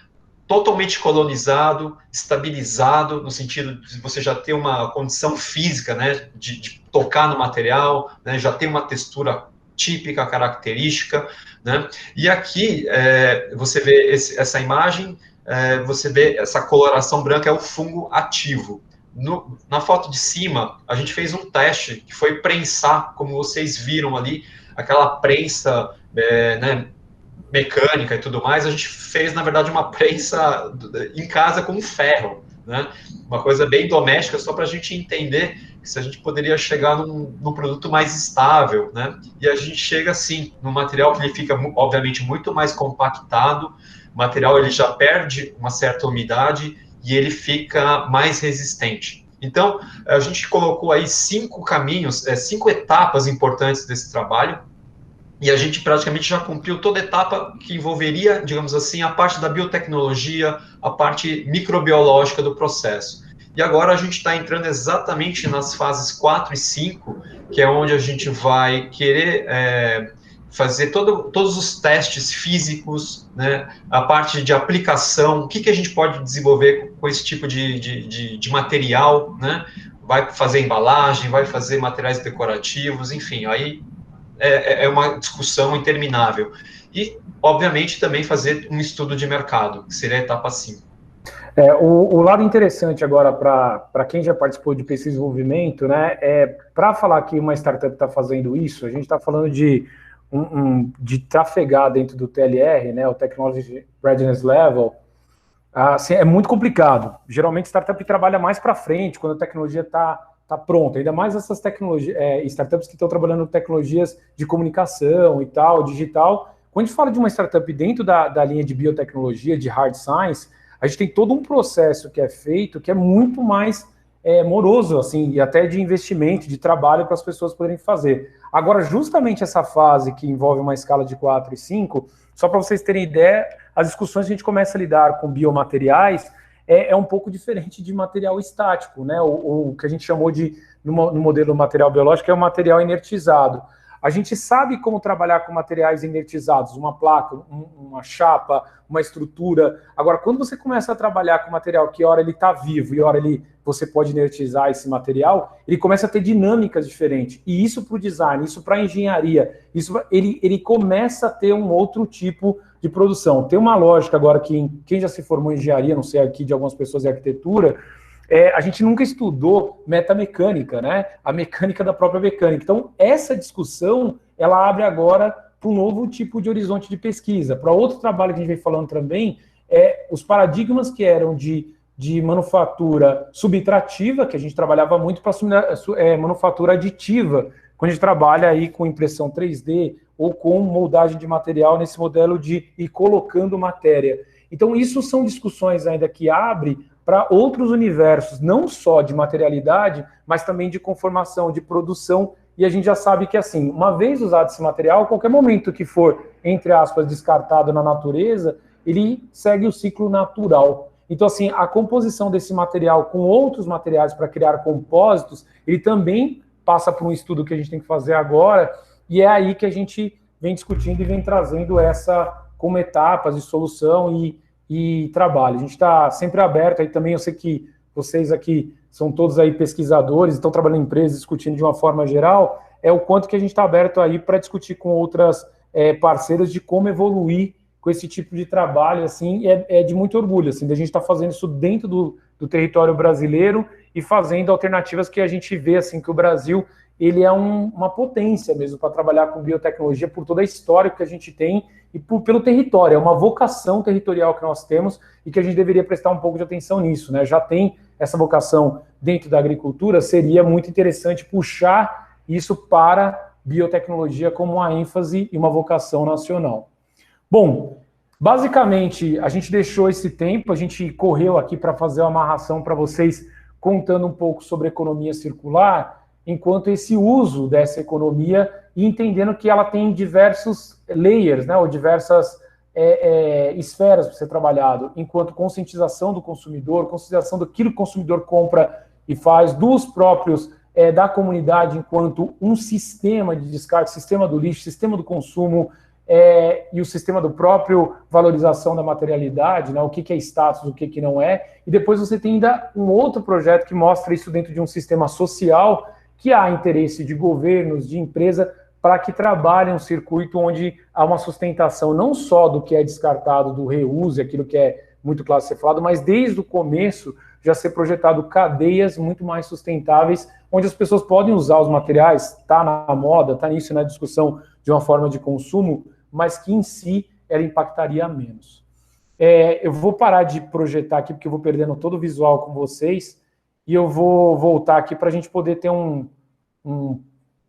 totalmente colonizado, estabilizado, no sentido de você já ter uma condição física, né, de tocar no material, né, já tem uma textura típica, característica, né, e aqui você vê essa imagem, você vê essa coloração branca, é o fungo ativo. Na foto de cima, a gente fez um teste, que foi prensar, como vocês viram ali, aquela prensa, né, mecânica e tudo mais. A gente fez, na verdade, uma prensa em casa com ferro, né? Uma coisa bem doméstica, só para a gente entender se a gente poderia chegar num produto mais estável, né? E a gente chega, assim, num material que ele fica, obviamente, muito mais compactado, o material ele já perde uma certa umidade e ele fica mais resistente. Então, a gente colocou aí 5 caminhos, 5 etapas importantes desse trabalho, e a gente praticamente já cumpriu toda a etapa que envolveria, digamos assim, a parte da biotecnologia, a parte microbiológica do processo. E agora a gente está entrando exatamente nas fases 4 e 5, que é onde a gente vai querer fazer todos os testes físicos, né, a parte de aplicação, o que a gente pode desenvolver com esse tipo de material, né, vai fazer embalagem, vai fazer materiais decorativos, enfim, aí é uma discussão interminável. E, obviamente, também fazer um estudo de mercado, que seria a etapa 5. O lado interessante agora, para quem já participou de pesquisa e desenvolvimento, né, para falar que uma startup está fazendo isso, a gente está falando de trafegar dentro do TLR, né, o Technology Readiness Level, assim, é muito complicado. Geralmente, startup trabalha mais para frente, quando a tecnologia está pronta, ainda mais essas tecnologias, startups que estão trabalhando em tecnologias de comunicação e tal, digital. Quando a gente fala de uma startup dentro da linha de biotecnologia, de hard science, a gente tem todo um processo que é feito, que é muito mais moroso, assim, e até de investimento, de trabalho para as pessoas poderem fazer. Agora, justamente essa fase que envolve uma escala de 4 e 5, só para vocês terem ideia, as discussões que a gente começa a lidar com biomateriais é um pouco diferente de material estático, né? O que a gente chamou de, no modelo material biológico, é o material inertizado. A gente sabe como trabalhar com materiais inertizados, uma placa, uma chapa, uma estrutura. Agora, quando você começa a trabalhar com material que, ora, ele está vivo e, ora, você pode inertizar esse material, ele começa a ter dinâmicas diferentes. E isso para o design, isso para a engenharia, ele começa a ter um outro tipo de produção. Tem uma lógica agora que quem já se formou em engenharia, não sei aqui de algumas pessoas em arquitetura, a gente nunca estudou metamecânica, né? A mecânica da própria mecânica. Então, essa discussão, ela abre agora para um novo tipo de horizonte de pesquisa. Para outro trabalho que a gente vem falando também, os paradigmas que eram de manufatura subtrativa, que a gente trabalhava muito, para manufatura aditiva, quando a gente trabalha aí com impressão 3D ou com moldagem de material nesse modelo de ir colocando matéria. Então, isso são discussões ainda que abrem para outros universos, não só de materialidade, mas também de conformação, de produção, e a gente já sabe que, assim, uma vez usado esse material, a qualquer momento que for, entre aspas, descartado na natureza, ele segue o ciclo natural. Então, assim, a composição desse material com outros materiais para criar compósitos, ele também passa por um estudo que a gente tem que fazer agora, e é aí que a gente vem discutindo e vem trazendo essa como etapas de solução e trabalho. A gente está sempre aberto, aí também eu sei que vocês aqui são todos aí pesquisadores, estão trabalhando em empresas, discutindo de uma forma geral, o quanto que a gente está aberto aí para discutir com outras parceiras de como evoluir com esse tipo de trabalho, assim, é de muito orgulho, assim, da gente estar fazendo isso dentro do território brasileiro e fazendo alternativas que a gente vê, assim, que o Brasil, ele é uma potência mesmo para trabalhar com biotecnologia por toda a história que a gente tem e pelo território, é uma vocação territorial que nós temos e que a gente deveria prestar um pouco de atenção nisso, né? Já tem essa vocação dentro da agricultura, seria muito interessante puxar isso para biotecnologia como uma ênfase e uma vocação nacional. Bom, basicamente, a gente deixou esse tempo, a gente correu aqui para fazer uma amarração para vocês, contando um pouco sobre economia circular, enquanto esse uso dessa economia e entendendo que ela tem diversos layers, né, ou diversas esferas para ser trabalhado, enquanto conscientização do consumidor, conscientização daquilo que o consumidor compra e faz, dos próprios, da comunidade, enquanto um sistema de descarte, sistema do lixo, sistema do consumo, e o sistema do próprio valorização da materialidade, né, o que é status, o que não é, e depois você tem ainda um outro projeto que mostra isso dentro de um sistema social, que há interesse de governos, de empresa, para que trabalhem um circuito onde há uma sustentação não só do que é descartado, do reuso, aquilo que é muito claro ser falado, mas desde o começo já ser projetado cadeias muito mais sustentáveis, onde as pessoas podem usar os materiais, está na moda, está nisso na discussão de uma forma de consumo, mas que em si ela impactaria menos. Eu vou parar de projetar aqui, porque eu vou perdendo todo o visual com vocês, e eu vou voltar aqui para a gente poder ter um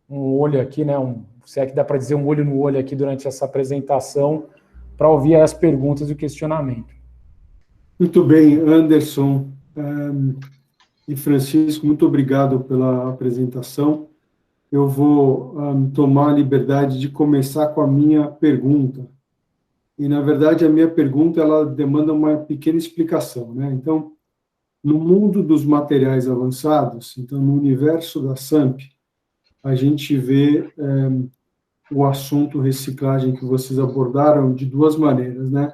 olho aqui, né? Se é que dá para dizer um olho no olho aqui durante essa apresentação, para ouvir as perguntas e o questionamento. Muito bem, Anderson e Francisco, muito obrigado pela apresentação. Eu vou tomar a liberdade de começar com a minha pergunta. E, na verdade, a minha pergunta ela demanda uma pequena explicação, né? Então, no mundo dos materiais avançados, então, no universo da SAMP, a gente vê o assunto reciclagem que vocês abordaram de duas maneiras, né?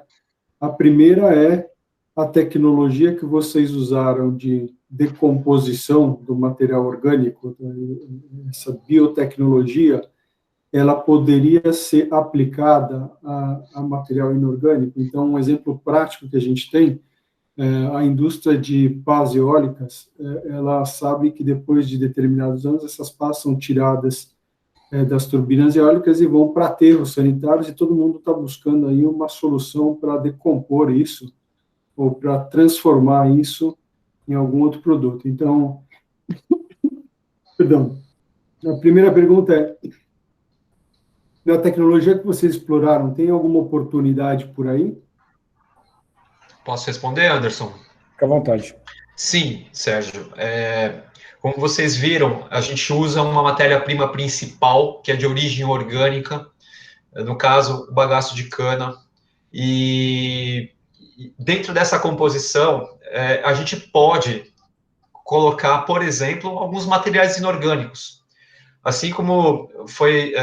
A primeira é a tecnologia que vocês usaram de decomposição do material orgânico, essa biotecnologia, ela poderia ser aplicada a material inorgânico. Então, um exemplo prático que a gente tem, a indústria de pás eólicas, ela sabe que depois de determinados anos, essas pás são tiradas das turbinas eólicas e vão para aterros sanitários, e todo mundo está buscando aí uma solução para decompor isso, ou para transformar isso em algum outro produto. Então, perdão, a primeira pergunta é, da tecnologia que vocês exploraram, tem alguma oportunidade por aí? Posso responder, Anderson? Fica à vontade. Sim, Sérgio. Como vocês viram, a gente usa uma matéria-prima principal, que é de origem orgânica, no caso, o bagaço de cana, e dentro dessa composição, a gente pode colocar, por exemplo, alguns materiais inorgânicos. Assim como foi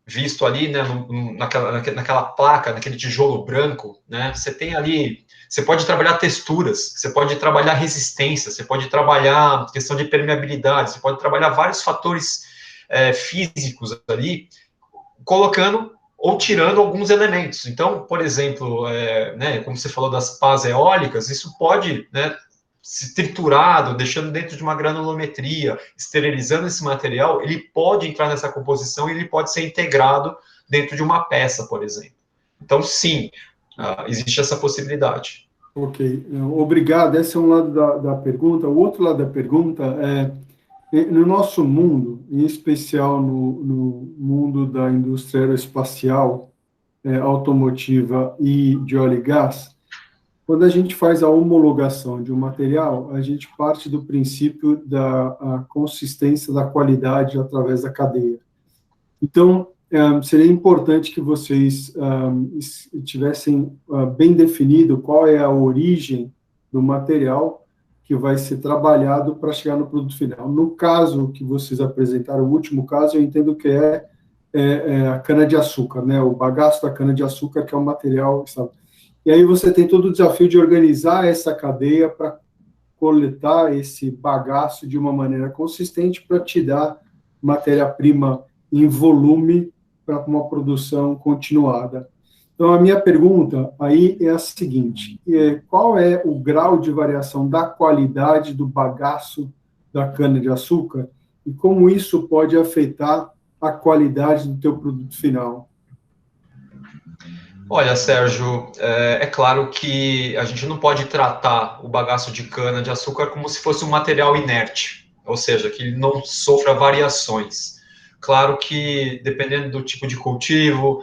visto ali, né, naquela placa, naquele tijolo branco, né, você tem ali, você pode trabalhar texturas, você pode trabalhar resistência, você pode trabalhar questão de permeabilidade, você pode trabalhar vários fatores físicos ali, colocando ou tirando alguns elementos. Então, por exemplo, né, como você falou das pás eólicas, isso pode, né, se triturado, deixando dentro de uma granulometria, esterilizando esse material, ele pode entrar nessa composição e ele pode ser integrado dentro de uma peça, por exemplo. Então, sim, existe essa possibilidade. Ok, obrigado. Esse é um lado da pergunta. O outro lado da pergunta no nosso mundo, em especial no mundo da indústria aeroespacial, automotiva e de óleo e gás, quando a gente faz a homologação de um material, a gente parte do princípio da consistência da qualidade através da cadeia. Então, seria importante que vocês tivessem bem definido qual é a origem do material que vai ser trabalhado para chegar no produto final. No caso que vocês apresentaram, o último caso, eu entendo que é a cana-de-açúcar, né? O bagaço da cana-de-açúcar, que é um material, sabe? E aí você tem todo o desafio de organizar essa cadeia para coletar esse bagaço de uma maneira consistente para te dar matéria-prima em volume para uma produção continuada. Então, a minha pergunta aí é a seguinte, qual é o grau de variação da qualidade do bagaço da cana-de-açúcar e como isso pode afetar a qualidade do teu produto final? Olha, Sérgio, é claro que a gente não pode tratar o bagaço de cana-de-açúcar como se fosse um material inerte, ou seja, que ele não sofra variações. Claro que, dependendo do tipo de cultivo,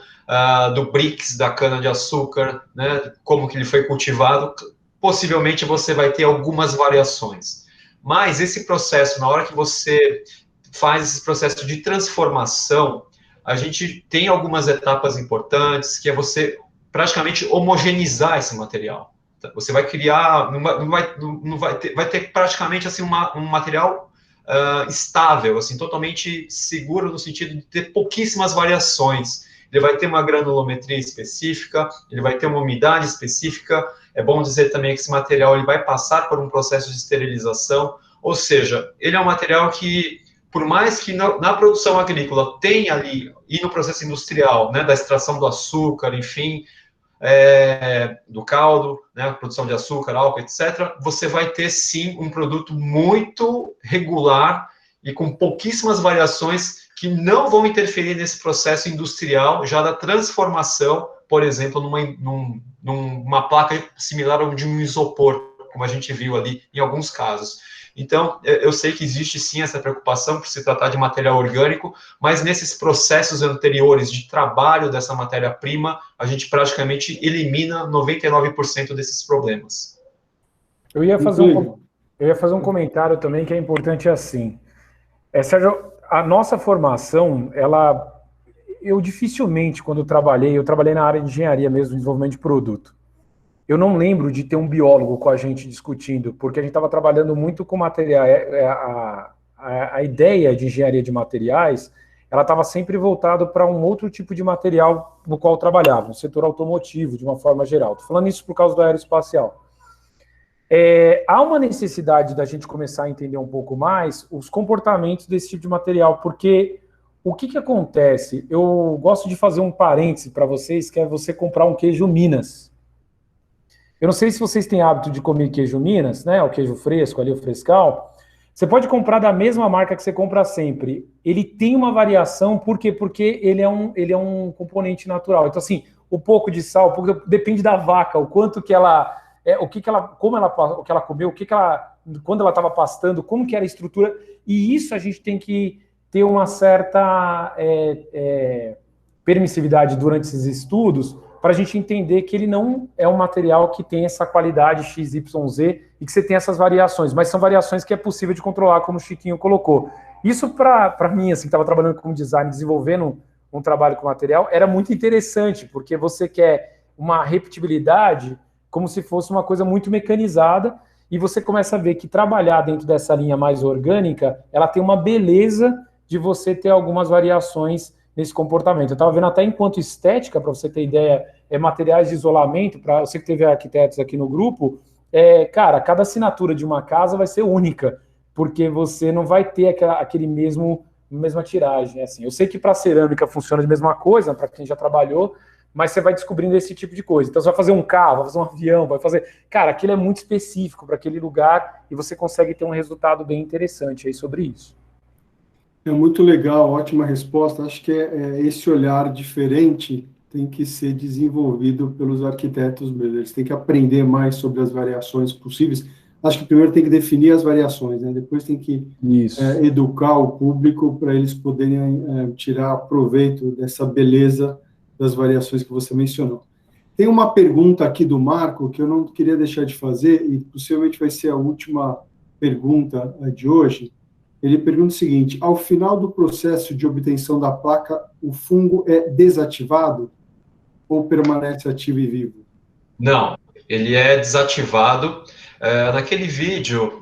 do brix da cana-de-açúcar, né, como que ele foi cultivado, possivelmente você vai ter algumas variações. Mas esse processo, na hora que você faz esse processo de transformação, a gente tem algumas etapas importantes, que é você praticamente homogeneizar esse material. Você vai criar, vai ter praticamente assim um material estável, assim, totalmente seguro no sentido de ter pouquíssimas variações. Ele vai ter uma granulometria específica, ele vai ter uma umidade específica. É bom dizer também que esse material ele vai passar por um processo de esterilização, ou seja, ele é um material que, por mais que na produção agrícola tenha ali, e no processo industrial, né, da extração do açúcar, enfim, do caldo, né, produção de açúcar, álcool, etc., você vai ter, sim, um produto muito regular e com pouquíssimas variações que não vão interferir nesse processo industrial já da transformação, por exemplo, numa placa similar ao de um isopor, como a gente viu ali em alguns casos. Então, eu sei que existe sim essa preocupação por se tratar de material orgânico, mas nesses processos anteriores de trabalho dessa matéria-prima, a gente praticamente elimina 99% desses problemas. Eu ia fazer um comentário também que é importante assim. Sérgio, a nossa formação, eu dificilmente, quando eu trabalhei na área de engenharia mesmo, desenvolvimento de produto. Eu não lembro de ter um biólogo com a gente discutindo, porque a gente estava trabalhando muito com material. A ideia de engenharia de materiais, ela estava sempre voltada para um outro tipo de material no qual eu trabalhava, no setor automotivo, de uma forma geral. Estou falando isso por causa do aeroespacial. Há uma necessidade da gente começar a entender um pouco mais os comportamentos desse tipo de material, porque o que acontece? Eu gosto de fazer um parêntese para vocês, que é você comprar um queijo Minas. Eu não sei se vocês têm hábito de comer queijo Minas, né? O queijo fresco ali, o frescal. Você pode comprar da mesma marca que você compra sempre. Ele tem uma variação, por quê? Porque ele é um componente natural. Então, assim, o pouco de sal, depende da vaca, o quanto que ela... o que ela comeu, quando ela estava pastando, como que era a estrutura, e isso a gente tem que ter uma certa permissividade durante esses estudos, para a gente entender que ele não é um material que tem essa qualidade XYZ e que você tem essas variações, mas são variações que é possível de controlar, como o Chiquinho colocou. Isso, para mim, assim, que estava trabalhando com design, desenvolvendo um trabalho com material, era muito interessante, porque você quer uma repetibilidade como se fosse uma coisa muito mecanizada, e você começa a ver que trabalhar dentro dessa linha mais orgânica, ela tem uma beleza de você ter algumas variações nesse comportamento. Eu estava vendo até enquanto estética, para você ter ideia, materiais de isolamento, para você que teve arquitetos aqui no grupo, cara, cada assinatura de uma casa vai ser única, porque você não vai ter aquele mesma tiragem. Assim. Eu sei que para cerâmica funciona de mesma coisa, para quem já trabalhou, mas você vai descobrindo esse tipo de coisa. Então, você vai fazer um carro, vai fazer um avião, vai fazer... Cara, aquilo é muito específico para aquele lugar e você consegue ter um resultado bem interessante aí sobre isso. É muito legal, ótima resposta. Acho que esse olhar diferente tem que ser desenvolvido pelos arquitetos mesmo. Eles têm que aprender mais sobre as variações possíveis. Acho que primeiro tem que definir as variações, né? Depois tem que educar o público para eles poderem tirar proveito dessa beleza das variações que você mencionou. Tem uma pergunta aqui do Marco que eu não queria deixar de fazer, e possivelmente vai ser a última pergunta de hoje. Ele pergunta o seguinte: ao final do processo de obtenção da placa, o fungo é desativado ou permanece ativo e vivo? Não, ele é desativado. Naquele vídeo,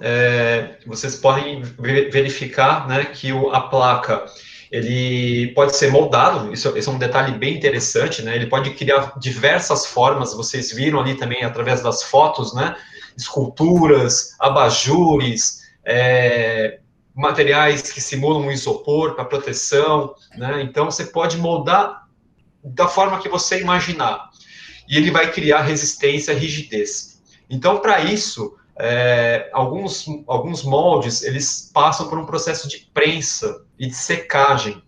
vocês podem verificar, né, que a placa ele pode ser moldado, isso é um detalhe bem interessante, né? Ele pode criar diversas formas, vocês viram ali também através das fotos, né? Esculturas, abajures, materiais que simulam um isopor para proteção, né? Então, você pode moldar da forma que você imaginar. E ele vai criar resistência e rigidez. Então, para isso, alguns moldes, eles passam por um processo de prensa e de secagem.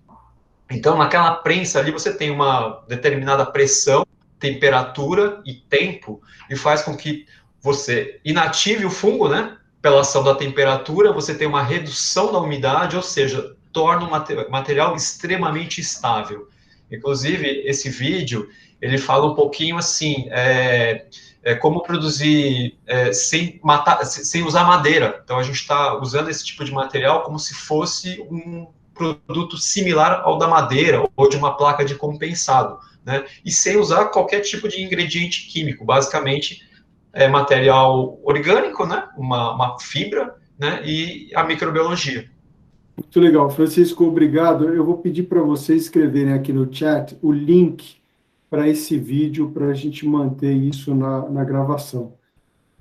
Então, naquela prensa ali, você tem uma determinada pressão, temperatura e tempo, e faz com que você inative o fungo, né? Pela ação da temperatura, você tem uma redução da umidade, ou seja, torna o material extremamente estável. Inclusive, esse vídeo, ele fala um pouquinho assim, como produzir sem usar madeira. Então, a gente está usando esse tipo de material como se fosse produto similar ao da madeira ou de uma placa de compensado, né? E sem usar qualquer tipo de ingrediente químico, basicamente material orgânico, né? Uma fibra, né? E a microbiologia. Muito legal. Francisco, obrigado. Eu vou pedir para vocês escreverem aqui no chat o link para esse vídeo, para a gente manter isso na gravação.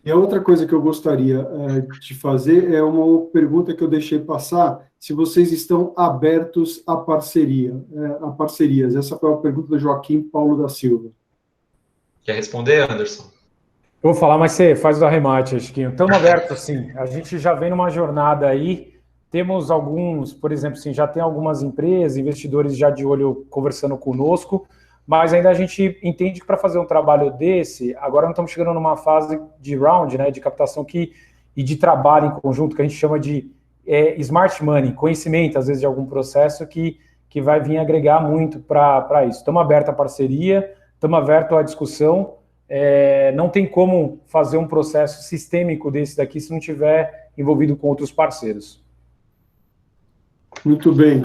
E a outra coisa que eu gostaria de fazer é uma pergunta que eu deixei passar, se vocês estão abertos a parcerias. Essa foi a pergunta do Joaquim Paulo da Silva. Quer responder, Anderson? Eu vou falar, mas você faz o arremate, Chiquinho. Estamos abertos, sim. A gente já vem numa jornada aí, temos alguns, por exemplo, sim, já tem algumas empresas, investidores já de olho conversando conosco, mas ainda a gente entende que para fazer um trabalho desse, agora não estamos chegando numa fase de round, né, de captação e de trabalho em conjunto, que a gente chama de smart money, conhecimento, às vezes, de algum processo que vai vir agregar muito para isso. Estamos abertos à parceria, estamos abertos à discussão, não tem como fazer um processo sistêmico desse daqui se não tiver envolvido com outros parceiros. Muito bem.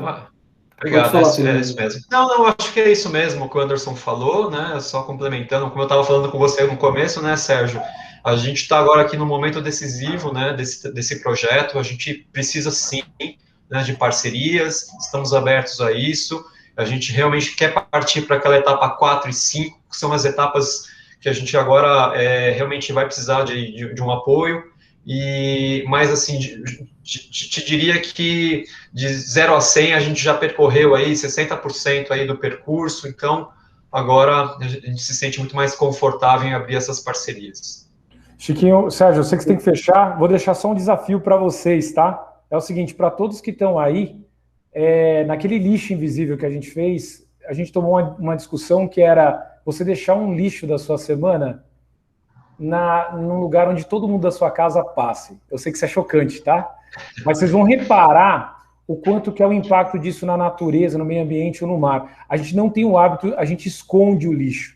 Obrigado, é isso mesmo. Não, acho que é isso mesmo que o Anderson falou, né? Só complementando, como eu estava falando com você no começo, né, Sérgio? A gente está agora aqui no momento decisivo, né, desse projeto. A gente precisa sim, né, de parcerias. Estamos abertos a isso. A gente realmente quer partir para aquela etapa 4 e 5, que são as etapas que a gente agora realmente vai precisar de um apoio. Mas assim, te diria que de 0 a 100 a gente já percorreu aí 60% aí do percurso, então agora a gente se sente muito mais confortável em abrir essas parcerias. Chiquinho, Sérgio, eu sei que você tem que fechar, vou deixar só um desafio para vocês, tá? É o seguinte, para todos que estão aí, naquele lixo invisível que a gente fez, a gente tomou uma discussão que era você deixar um lixo da sua semana num lugar onde todo mundo da sua casa passe. Eu sei que isso é chocante, tá? Mas vocês vão reparar o quanto que é o impacto disso na natureza, no meio ambiente ou no mar. A gente não tem o hábito, a gente esconde o lixo.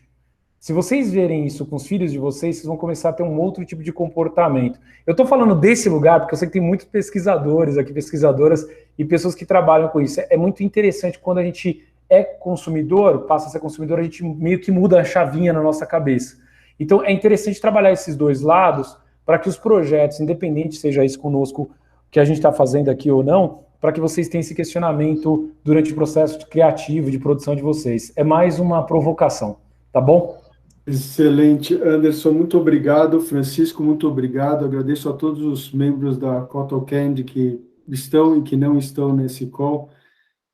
Se vocês verem isso com os filhos de vocês vão começar a ter um outro tipo de comportamento. Eu estou falando desse lugar porque eu sei que tem muitos pesquisadores aqui, pesquisadoras e pessoas que trabalham com isso. É muito interessante quando a gente é consumidor, passa a ser consumidor, a gente meio que muda a chavinha na nossa cabeça. Então, é interessante trabalhar esses dois lados para que os projetos, independente seja isso conosco, que a gente está fazendo aqui ou não, para que vocês tenham esse questionamento durante o processo criativo de produção de vocês. É mais uma provocação, tá bom? Excelente, Anderson, muito obrigado. Francisco, muito obrigado. Agradeço a todos os membros da CotoCand que estão e que não estão nesse call.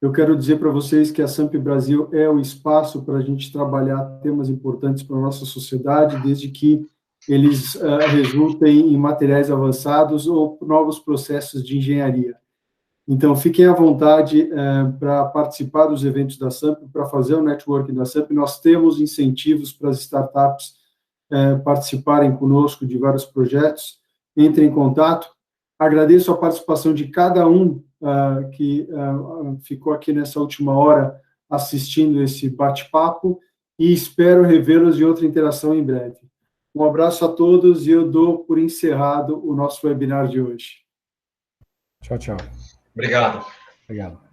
Eu quero dizer para vocês que a SAMP Brasil é o espaço para a gente trabalhar temas importantes para a nossa sociedade, desde que eles resultem em materiais avançados ou novos processos de engenharia. Então, fiquem à vontade para participar dos eventos da SAMP, para fazer o networking da SAMP. Nós temos incentivos para as startups participarem conosco de vários projetos. Entre em contato. Agradeço a participação de cada um que ficou aqui nessa última hora assistindo esse bate-papo e espero revê-los em outra interação em breve. Um abraço a todos e eu dou por encerrado o nosso webinar de hoje. Tchau, tchau. Obrigado. Obrigado.